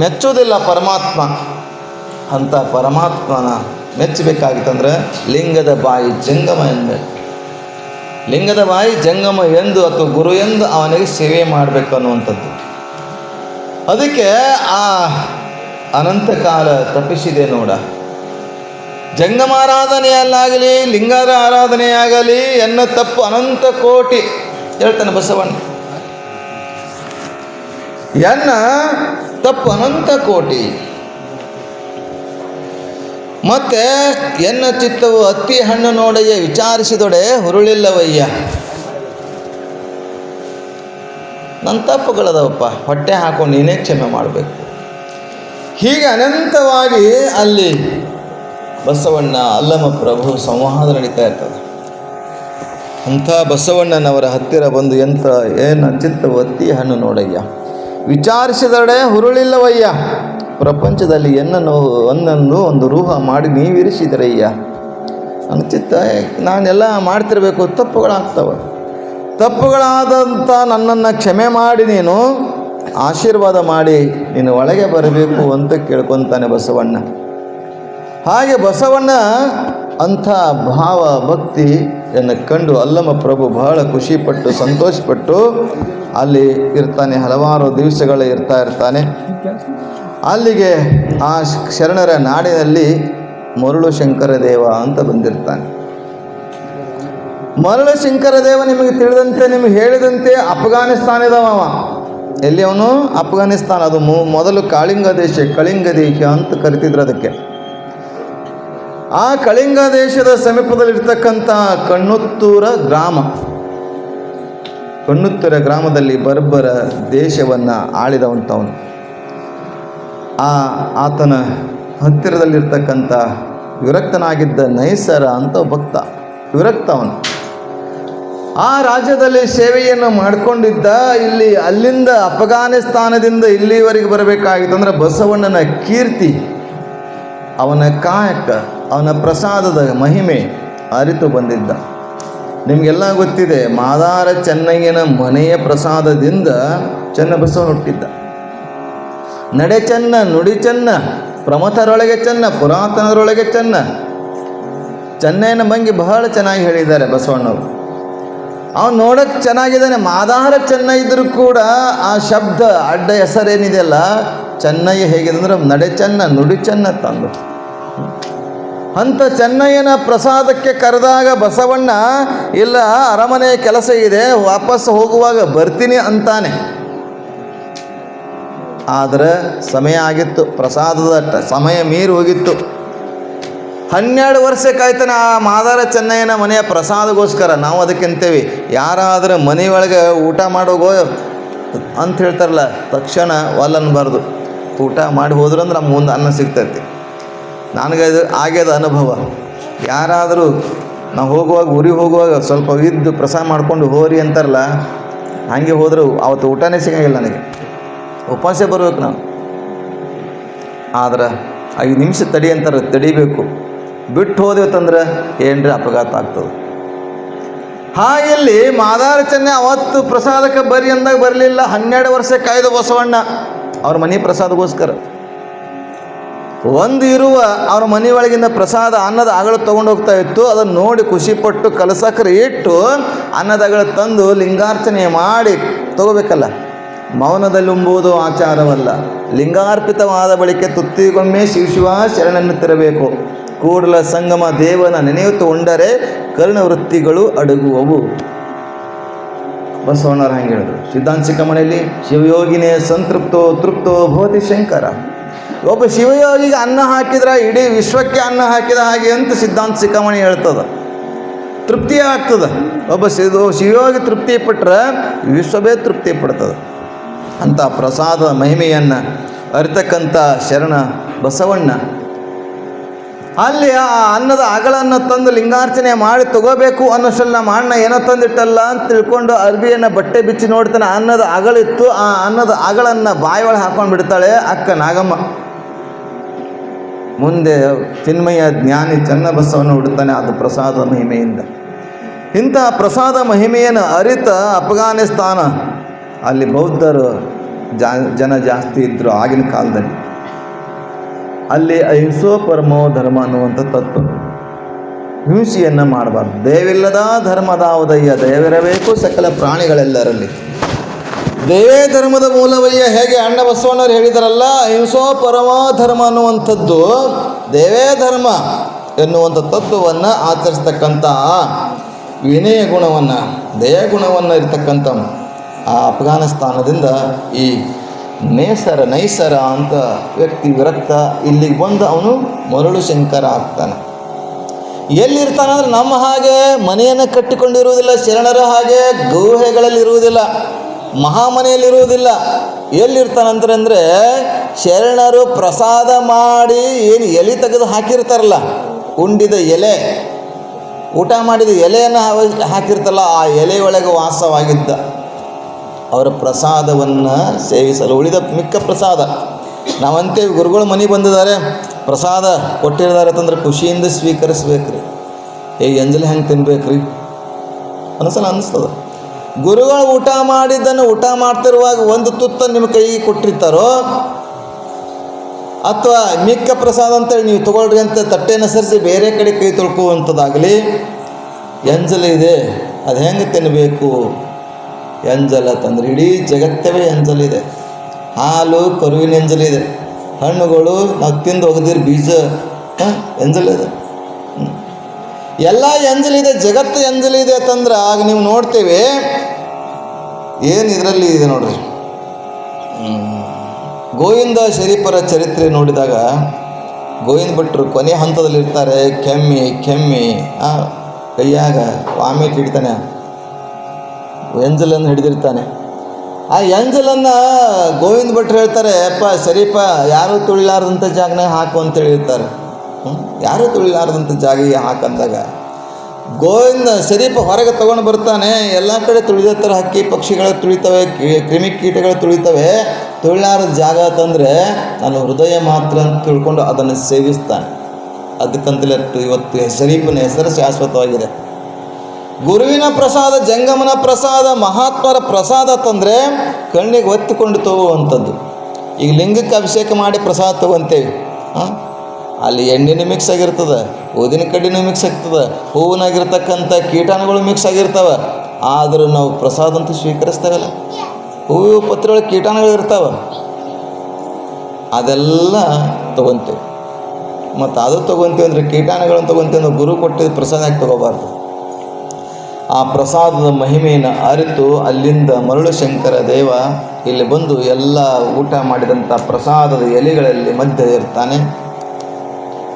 ಮೆಚ್ಚುವುದಿಲ್ಲ ಪರಮಾತ್ಮ. ಅಂಥ ಪರಮಾತ್ಮನ ಮೆಚ್ಚಬೇಕಾಗಿತ್ತಂದ್ರೆ ಲಿಂಗದ ಬಾಯಿ ಜಂಗಮ ಎಂದಬೇಕು. ಲಿಂಗದ ಬಾಯಿ ಜಂಗಮ ಎಂದು ಅಥವಾ ಗುರು ಎಂದು ಅವನಿಗೆ ಸೇವೆ ಮಾಡಬೇಕು ಅನ್ನುವಂಥದ್ದು. ಅದಕ್ಕೆ ಆ ಅನಂತ ಕಾಲ ತಪ್ಪಿಸಿದೆ ನೋಡ. ಜಂಗಮಾರಾಧನೆಯಲ್ಲಾಗಲಿ ಲಿಂಗದ ಆರಾಧನೆಯಾಗಲಿ ಎನ್ನ ತಪ್ಪು ಅನಂತ ಕೋಟಿ ಹೇಳ್ತಾನೆ ಬಸವಣ್ಣ. ಎನ್ನ ತಪ್ಪು ಅನಂತ ಕೋಟಿ. ಮತ್ತೆ ಎನ್ನ ಚಿತ್ತವು ಅತ್ತಿ ಹಣ್ಣು ನೋಡಯ್ಯ, ವಿಚಾರಿಸಿದೊಡೆ ಹುರುಳಿಲ್ಲವಯ್ಯ. ನನ್ನ ತಪ್ಪುಗಳದವಪ್ಪ, ಹೊಟ್ಟೆ ಹಾಕೊಂಡು ನೀನೇ ಕ್ಷಮೆ ಮಾಡಬೇಕು. ಹೀಗೆ ಅನಂತವಾಗಿ ಅಲ್ಲಿ ಬಸವಣ್ಣ ಅಲ್ಲಮ ಪ್ರಭು ಸಂವಾದ ನಡೀತಾ ಇರ್ತದೆ. ಅಂಥ ಬಸವಣ್ಣನವರ ಹತ್ತಿರ ಬಂದು ಏನ ಚಿತ್ತವು ಅತ್ತಿ ಹಣ್ಣು ನೋಡಯ್ಯ, ವಿಚಾರಿಸಿದಡೆ ಹುರುಳಿಲ್ಲವಯ್ಯ. ಪ್ರಪಂಚದಲ್ಲಿ ಒಂದೊಂದು ಒಂದು ರೂಹ ಮಾಡಿ ನೀವಿರಿಸಿದರಯ್ಯ. ನನ್ನ ಚಿತ್ತ ನಾನೆಲ್ಲ ಮಾಡ್ತಿರ್ಬೇಕು, ತಪ್ಪುಗಳಾಗ್ತವೆ. ತಪ್ಪುಗಳಾದಂಥ ನನ್ನನ್ನು ಕ್ಷಮೆ ಮಾಡಿ ನೀನು ಆಶೀರ್ವಾದ ಮಾಡಿ ನೀನು ಒಳಗೆ ಬರಬೇಕು ಅಂತ ಕೇಳ್ಕೊತಾನೆ ಬಸವಣ್ಣ. ಹಾಗೆ ಬಸವಣ್ಣ ಅಂಥ ಭಾವ ಭಕ್ತಿಯನ್ನು ಕಂಡು ಅಲ್ಲಮ ಪ್ರಭು ಬಹಳ ಖುಷಿಪಟ್ಟು ಸಂತೋಷಪಟ್ಟು ಅಲ್ಲಿ ಇರ್ತಾನೆ, ಹಲವಾರು ದಿವಸಗಳು ಇರ್ತಾನೆ. ಅಲ್ಲಿಗೆ ಆ ಶರಣರ ನಾಡಿನಲ್ಲಿ ಮರುಳು ಶಂಕರ ದೇವ ಅಂತ ಬಂದಿರ್ತಾನೆ. ಮರುಳು ಶಂಕರ ದೇವ ನಿಮಗೆ ತಿಳಿದಂತೆ, ನಿಮಗೆ ಹೇಳಿದಂತೆ ಅಫ್ಘಾನಿಸ್ತಾನದವ. ಎಲ್ಲಿ ಅವನು? ಅಫ್ಘಾನಿಸ್ತಾನ. ಅದು ಮೊದಲು ಕಳಿಂಗ ದೇಶ ಅಂತ ಕರಿತಿದ್ರು ಅದಕ್ಕೆ. ಆ ಕಳಿಂಗ ದೇಶದ ಸಮೀಪದಲ್ಲಿರ್ತಕ್ಕಂಥ ಕಣ್ಣುತ್ತೂರ ಗ್ರಾಮದಲ್ಲಿ ಬರ್ಬರ ದೇಶವನ್ನು ಆಳಿದವಂಥವನು. ಆತನ ಹತ್ತಿರದಲ್ಲಿರ್ತಕ್ಕಂಥ ವಿರಕ್ತನಾಗಿದ್ದ ನೈಸರ ಅಂತ ಭಕ್ತ, ವಿರಕ್ತವನು. ಆ ರಾಜ್ಯದಲ್ಲಿ ಸೇವೆಯನ್ನು ಮಾಡಿಕೊಂಡಿದ್ದ. ಅಲ್ಲಿಂದ ಅಫ್ಘಾನಿಸ್ತಾನದಿಂದ ಇಲ್ಲಿವರೆಗೆ ಬರಬೇಕಾಗಿತ್ತು ಅಂದರೆ ಬಸವಣ್ಣನ ಕೀರ್ತಿ, ಅವನ ಕಾಯಕ, ಅವನ ಪ್ರಸಾದದ ಮಹಿಮೆ ಅರಿತು ಬಂದಿದ್ದ. ನಿಮಗೆಲ್ಲ ಗೊತ್ತಿದೆ, ಮಾದಾರ ಚೆನ್ನಯ್ಯನ ಮನೆಯ ಪ್ರಸಾದದಿಂದ ಚೆನ್ನಬಸವನ ಹುಟ್ಟಿದ್ದ. ನಡೆ ಚೆನ್ನ, ನುಡಿ ಚೆನ್ನ, ಪ್ರಮಥರೊಳಗೆ ಚೆನ್ನ, ಪುರಾತನರೊಳಗೆ ಚೆನ್ನ. ಚೆನ್ನಯ್ಯನ ಬಗ್ಗೆ ಬಹಳ ಚೆನ್ನಾಗಿ ಹೇಳಿದ್ದಾರೆ ಬಸವಣ್ಣವರು. ಅವನು ನೋಡೋಕ್ಕೆ ಚೆನ್ನಾಗಿದ್ದಾನೆ. ಮಾದಾರ ಚೆನ್ನ ಇದ್ದರೂ ಕೂಡ ಆ ಶಬ್ದ ಅಡ್ಡ ಹೆಸರೇನಿದೆಯಲ್ಲ, ಚೆನ್ನಯ್ಯ ಹೇಗಿದೆ ಅಂದರೆ ನಡೆ ಚೆನ್ನ, ನುಡಿ ಚೆನ್ನ ತಂದು. ಅಂಥ ಚೆನ್ನಯ್ಯನ ಪ್ರಸಾದಕ್ಕೆ ಕರೆದಾಗ ಬಸವಣ್ಣ, ಇಲ್ಲ ಅರಮನೆ ಕೆಲಸ ಇದೆ, ವಾಪಸ್ ಹೋಗುವಾಗ ಬರ್ತೀನಿ ಅಂತಾನೆ. ಆದರೆ ಸಮಯ ಆಗಿತ್ತು, ಪ್ರಸಾದದ ಸಮಯ ಮೀರಿ ಹೋಗಿತ್ತು. 12 ವರ್ಷ ಕಾಯ್ತಾನೆ ಆ ಮಾದಾರ ಚೆನ್ನಯ್ಯನ ಮನೆಯ ಪ್ರಸಾದಗೋಸ್ಕರ. ನಾವು ಅದಕ್ಕೆಂತೇವೆ, ಯಾರಾದರೂ ಮನೆಯೊಳಗೆ ಊಟ ಮಾಡೋಗೋ ಅಂತ ಹೇಳ್ತಾರಲ್ಲ, ತಕ್ಷಣ ಒಲ್ಲನ್ಬಾರ್ದು. ಊಟ ಮಾಡಿ ಹೋದ್ರಂದ್ರೆ ನಮ್ಮ ಮುಂದೆ ಅನ್ನ ಸಿಗ್ತೈತಿ. ನನಗೆ ಅದು ಆಗ್ಯದ ಅನುಭವ. ಯಾರಾದರೂ ನಾವು ಊರಿಗೆ ಹೋಗುವಾಗ ಸ್ವಲ್ಪ ಇದ್ದು ಪ್ರಸಾದ ಮಾಡ್ಕೊಂಡು ಹೋರಿ ಅಂತಾರಲ್ಲ, ಹಾಗೆ ಹೋದ್ರೆ ಅವತ್ತು ಊಟನೇ ಸಿಗೋಂಗಿಲ್ಲ ನನಗೆ, ಉಪವಾಸ ಬರ್ಬೇಕು ನಾವು. ಆದ್ರೆ 5 ನಿಮಿಷ ತಡಿ ಅಂತಾರೆ, ತಡಿಬೇಕು. ಬಿಟ್ಟು ಹೋದೇವತ್ತಂದ್ರೆ ಏನ್ರಿ ಅಪಘಾತ ಆಗ್ತದೆ. ಹಾಗೆಲ್ಲಿ ಮಾದಾರ ಚೆನ್ನ ಅವತ್ತು ಪ್ರಸಾದಕ್ಕೆ ಬರ್ರಿ ಅಂದಾಗ ಬರಲಿಲ್ಲ. 12 ವರ್ಷ ಕಾಯ್ದ ಬಸವಣ್ಣ ಅವ್ರ ಮನೆ ಪ್ರಸಾದಗೋಸ್ಕರ. ಅವ್ರ ಮನೆಯೊಳಗಿಂದ ಪ್ರಸಾದ ಅನ್ನದ ಅಗಳು ತೊಗೊಂಡು ಹೋಗ್ತಾ ಇತ್ತು. ಅದನ್ನು ನೋಡಿ ಖುಷಿಪಟ್ಟು ಕಲಸಕ್ಕರೆ ಇಟ್ಟು ಅನ್ನದ ಅಗಳು ತಂದು ಲಿಂಗಾರ್ಚನೆ ಮಾಡಿ ತಗೋಬೇಕಲ್ಲ. ಮೌನದಲ್ಲಿ ಉಂಬುವುದು ಆಚಾರವಲ್ಲ. ಲಿಂಗಾರ್ಪಿತವಾದ ಬಳಿಕ ತುತ್ತಿಗೊಮ್ಮೆ ಶಿವ ಶರಣನ್ನು ತಿರಬೇಕು. ಕೂಡಲ ಸಂಗಮ ದೇವನ ನೆನೆಯುತ್ತ ಉಂಡರೆ ಕರ್ಣವೃತ್ತಿಗಳು ಅಡಗುವವು. ಬಸವಣ್ಣವ್ರು ಹಂಗೆ ಹೇಳಿದ್ರು. ಸಿದ್ಧಾಂತ ಶಿಖಾಮಣಿಯಲ್ಲಿ ಶಿವಯೋಗಿನೇ ಸಂತೃಪ್ತೋ ತೃಪ್ತೋ ಭವತಿ ಶಂಕರ. ಒಬ್ಬ ಶಿವಯೋಗಿಗೆ ಅನ್ನ ಹಾಕಿದ್ರೆ ಇಡೀ ವಿಶ್ವಕ್ಕೆ ಅನ್ನ ಹಾಕಿದ ಹಾಗೆ ಅಂತ ಸಿದ್ಧಾಂತ ಶಿಖಾಮಣಿ ಹೇಳ್ತದೆ. ತೃಪ್ತಿ ಆಗ್ತದೆ. ಒಬ್ಬ ಶಿವಯೋಗಿ ತೃಪ್ತಿ ಪಟ್ಟರೆ ವಿಶ್ವವೇ ತೃಪ್ತಿ ಪಡ್ತದೆ. ಅಂಥ ಪ್ರಸಾದ ಮಹಿಮೆಯನ್ನು ಅರಿತಕ್ಕಂಥ ಶರಣ ಬಸವಣ್ಣ ಅಲ್ಲಿ ಆ ಅನ್ನದ ಅಗಳನ್ನು ತಂದು ಲಿಂಗಾರ್ಚನೆ ಮಾಡಿ ತಗೋಬೇಕು ಅನ್ನೋಷ್ಟಲ್ಲ ನಮ್ಮ ಅಣ್ಣ ಏನೋ ತಂದಿಟ್ಟಲ್ಲ ಅಂತ ತಿಳ್ಕೊಂಡು ಅರ್ಬಿಯನ್ನು ಬಟ್ಟೆ ಬಿಚ್ಚಿ ನೋಡ್ತಾನೆ. ಅನ್ನದ ಅಗಳಿತ್ತು. ಆ ಅನ್ನದ ಅಗಳನ್ನು ಬಾಯಿಯೊಳಗೆ ಹಾಕೊಂಡು ಬಿಡ್ತಾಳೆ ಅಕ್ಕ ನಾಗಮ್ಮ. ಮುಂದೆ ಚಿನ್ಮಯ ಜ್ಞಾನಿ ಚನ್ನಬಸವನ ಹುಡುತಾನೆ ಅದು ಪ್ರಸಾದ ಮಹಿಮೆಯಿಂದ. ಇಂಥ ಪ್ರಸಾದ ಮಹಿಮೆಯನ್ನು ಅರಿತ ಅಫ್ಘಾನಿಸ್ತಾನ, ಅಲ್ಲಿ ಬೌದ್ಧರು ಜನ ಜಾಸ್ತಿ ಇದ್ದರು ಆಗಿನ ಕಾಲದಲ್ಲಿ. ಅಲ್ಲಿ ಅಹಿಂಸೋ ಪರಮೋ ಧರ್ಮ ಅನ್ನುವಂಥ ತತ್ವ. ಹಿಂಸೆಯನ್ನು ಮಾಡಬಾರ್ದು. ದೇವಿಲ್ಲದ ಧರ್ಮದಾವುದಯ್ಯ, ದೇವಿರಬೇಕು ಸಕಲ ಪ್ರಾಣಿಗಳೆಲ್ಲರಲ್ಲಿ. ದೇವೇ ಧರ್ಮದ ಮೂಲವಯ್ಯ. ಹೇಗೆ ಅಣ್ಣ ಬಸವಣ್ಣವ್ರು ಹೇಳಿದಾರಲ್ಲ, ಅಹಿಂಸೋ ಪರಮೋ ಧರ್ಮ ಅನ್ನುವಂಥದ್ದು ದೇವೇ ಧರ್ಮ ಎನ್ನುವಂಥ ತತ್ವವನ್ನು ಆಚರಿಸ್ತಕ್ಕಂಥ ವಿನಯ ಗುಣವನ್ನು, ದಯ ಗುಣವನ್ನು ಇರ್ತಕ್ಕಂಥ ಆ ಅಫ್ಘಾನಿಸ್ತಾನದಿಂದ ಈ ನೈಸರ ಅಂತ ವ್ಯಕ್ತಿ ವಿರಕ್ತ ಇಲ್ಲಿಗೆ ಬಂದು ಅವನು ಮರುಳು ಶಂಕರ ಆಗ್ತಾನೆ. ಎಲ್ಲಿರ್ತಾನಂದ್ರೆ ನಮ್ಮ ಹಾಗೆ ಮನೆಯನ್ನು ಕಟ್ಟಿಕೊಂಡಿರುವುದಿಲ್ಲ, ಶರಣರ ಹಾಗೆ ಗುಹೆಗಳಲ್ಲಿರುವುದಿಲ್ಲ, ಮಹಾಮನೆಯಲ್ಲಿರುವುದಿಲ್ಲ. ಎಲ್ಲಿರ್ತಾನಂತಂದರೆ ಶರಣರು ಪ್ರಸಾದ ಮಾಡಿ ಏನು ಎಲೆ ತೆಗೆದು ಹಾಕಿರ್ತಾರಲ್ಲ, ಉಂಡಿದ ಎಲೆ, ಊಟ ಮಾಡಿದ ಎಲೆಯನ್ನು ಹಾಕಿರ್ತಾರಲ್ಲ, ಆ ಎಲೆಯೊಳಗೆ ವಾಸವಾಗಿದ್ದ ಅವರ ಪ್ರಸಾದವನ್ನು ಸೇವಿಸಲು. ಉಳಿದ ಮಿಕ್ಕ ಪ್ರಸಾದ ನಾವಂತೇವೆ, ಗುರುಗಳು ಮನೆಗೆ ಬಂದಿದ್ದಾರೆ, ಪ್ರಸಾದ ಕೊಟ್ಟಿರ್ತಾರೆ ಅಂತಂದ್ರೆ ಖುಷಿಯಿಂದ ಸ್ವೀಕರಿಸ್ಬೇಕ್ರಿ. ಎಂಜಲಿ ಹೆಂಗೆ ತಿನ್ಬೇಕ್ರಿ ಅನ್ಸಲ್ಲ ಅನ್ನಿಸ್ತದೆ. ಗುರುಗಳು ಊಟ ಮಾಡಿದ್ದನ್ನು ಊಟ ಮಾಡ್ತಿರುವಾಗ ಒಂದು ತುತ್ತ ನಿಮ್ಮ ಕೈಗೆ ಕೊಟ್ಟಿರ್ತಾರೋ, ಅಥವಾ ಮಿಕ್ಕ ಪ್ರಸಾದ ಅಂತೇಳಿ ನೀವು ತೊಗೊಳ್ರಿ ಅಂತ ತಟ್ಟೆನ ಸರಿಸಿ ಬೇರೆ ಕಡೆ ಕೈ ತೊಳ್ಕೊಳ್ಳುವಂಥದ್ದಾಗಲಿ, ಎಂಜಲು ಇದೆ ಅದು ಹೆಂಗೆ ತಿನ್ನಬೇಕು ಎಂಜಲ ತಂದರೆ ಇಡೀ ಜಗತ್ತವೇ ಎಂಜಲಿದೆ. ಹಾಲು ಕರುವಿನ ಎಂಜಲಿದೆ, ಹಣ್ಣುಗಳು ನಾವು ತಿಂದು ಒಗೆದಿರೋ ಬೀಜ ಎಂಜಲಿದೆ, ಎಲ್ಲ ಎಂಜಲಿದೆ, ಜಗತ್ತು ಎಂಜಲಿದೆ ಅಂತಂದ್ರೆ ಆಗ ನೀವು ನೋಡ್ತೇವೆ ಏನು ಇದರಲ್ಲಿ ಇದೆ ನೋಡ್ರಿ. ಗೋವಿಂದ ಶರೀಫರ ಚರಿತ್ರೆ ನೋಡಿದಾಗ ಗೋವಿಂದ ಭಟ್ರು ಕೊನೆ ಹಂತದಲ್ಲಿರ್ತಾರೆ. ಕೆಮ್ಮಿ ಕೈಯಾಗ ವಾಮಿಟ್ ಹಿಡಿತಾನೆ, ಎಂಜಲನ್ನು ಹಿಡಿದಿರ್ತಾನೆ. ಆ ಎಂಜಲನ್ನು ಗೋವಿಂದ ಭಟ್ರು ಹೇಳ್ತಾರೆ, ಅಪ್ಪ ಶರೀಫ ಯಾರೂ ತುಳಿಲಾರ್ದಂಥ ಜಾಗನಾಗ ಹಾಕು ಅಂತೇಳಿ ಹೇಳ್ತಾರೆ. ಯಾರೂ ತುಳಿಲಾರ್ದಂಥ ಜಾಗಿಗೆ ಹಾಕಂದಾಗ ಗೋವಿಂದ ಶರೀಫ ಹೊರಗೆ ತೊಗೊಂಡು ಬರ್ತಾನೆ. ಎಲ್ಲ ಕಡೆ ತುಳಿದತ್ತರ ಹಕ್ಕಿ ಪಕ್ಷಿಗಳು ತುಳಿತವೆ, ಕ್ರಿಮಿಕೀಟಗಳು ತುಳಿತವೆ. ತುಳಿಲಾರದ ಜಾಗ ಅಂತಂದರೆ ನಾನು ಹೃದಯ ಮಾತ್ರ ಅಂತ ತಿಳ್ಕೊಂಡು ಅದನ್ನು ಸೇವಿಸ್ತಾನೆ. ಅದಕ್ಕಂತಲೇ ಇವತ್ತು ಶರೀಫನ ಹೆಸರು ಶಾಶ್ವತವಾಗಿದೆ. ಗುರುವಿನ ಪ್ರಸಾದ, ಜಂಗಮನ ಪ್ರಸಾದ, ಮಹಾತ್ಮರ ಪ್ರಸಾದ ತಂದರೆ ಕಣ್ಣಿಗೆ ಒತ್ತಿಕೊಂಡು ತಗೋವಂಥದ್ದು. ಈಗ ಲಿಂಗಕ್ಕೆ ಅಭಿಷೇಕ ಮಾಡಿ ಪ್ರಸಾದ ತೊಗೊತೇವೆ, ಅಲ್ಲಿ ಎಣ್ಣೆನೂ ಮಿಕ್ಸ್ ಆಗಿರ್ತದೆ, ಊದಿನ ಕಡ್ಡಿನೂ ಮಿಕ್ಸ್ ಆಗ್ತದೆ, ಹೂವಿನಾಗಿರ್ತಕ್ಕಂಥ ಕೀಟಾಣುಗಳು ಮಿಕ್ಸ್ ಆಗಿರ್ತವೆ. ಆದರೂ ನಾವು ಪ್ರಸಾದ ಅಂತೂ ಸ್ವೀಕರಿಸ್ತೇವಲ್ಲ, ಹೂವು ಪತ್ರೆಯೊಳಗೆ ಕೀಟಾಣುಗಳು ಇರ್ತಾವೆ, ಅದೆಲ್ಲ ತೊಗೊತೇವೆ. ಮತ್ತು ಅದು ತೊಗೊತೀವಿ ಅಂದರೆ ಕೀಟಾಣುಗಳನ್ನು ತೊಗೊತೀವಿ ಅಂದರೆ ಗುರು ಕೊಟ್ಟಿದ್ದ ಪ್ರಸಾದ ಯಾಕೆ ತೊಗೋಬಾರ್ದು? ಆ ಪ್ರಸಾದದ ಮಹಿಮೆಯನ್ನು ಅರಿತು ಅಲ್ಲಿಂದ ಮರಳು ಶಂಕರ ದೇವ ಇಲ್ಲಿ ಬಂದು ಎಲ್ಲ ಊಟ ಮಾಡಿದಂಥ ಪ್ರಸಾದದ ಎಲೆಗಳಲ್ಲಿ ಮಧ್ಯೆ ಇರ್ತಾನೆ.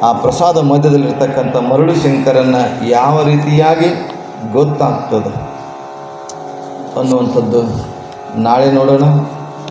ಆ ಪ್ರಸಾದ ಮಧ್ಯದಲ್ಲಿರ್ತಕ್ಕಂಥ ಮರಳು ಶಂಕರನ್ನು ಯಾವ ರೀತಿಯಾಗಿ ಗೊತ್ತಾಗ್ತದೆ ಅನ್ನುವಂಥದ್ದು ನಾಳೆ ನೋಡೋಣ.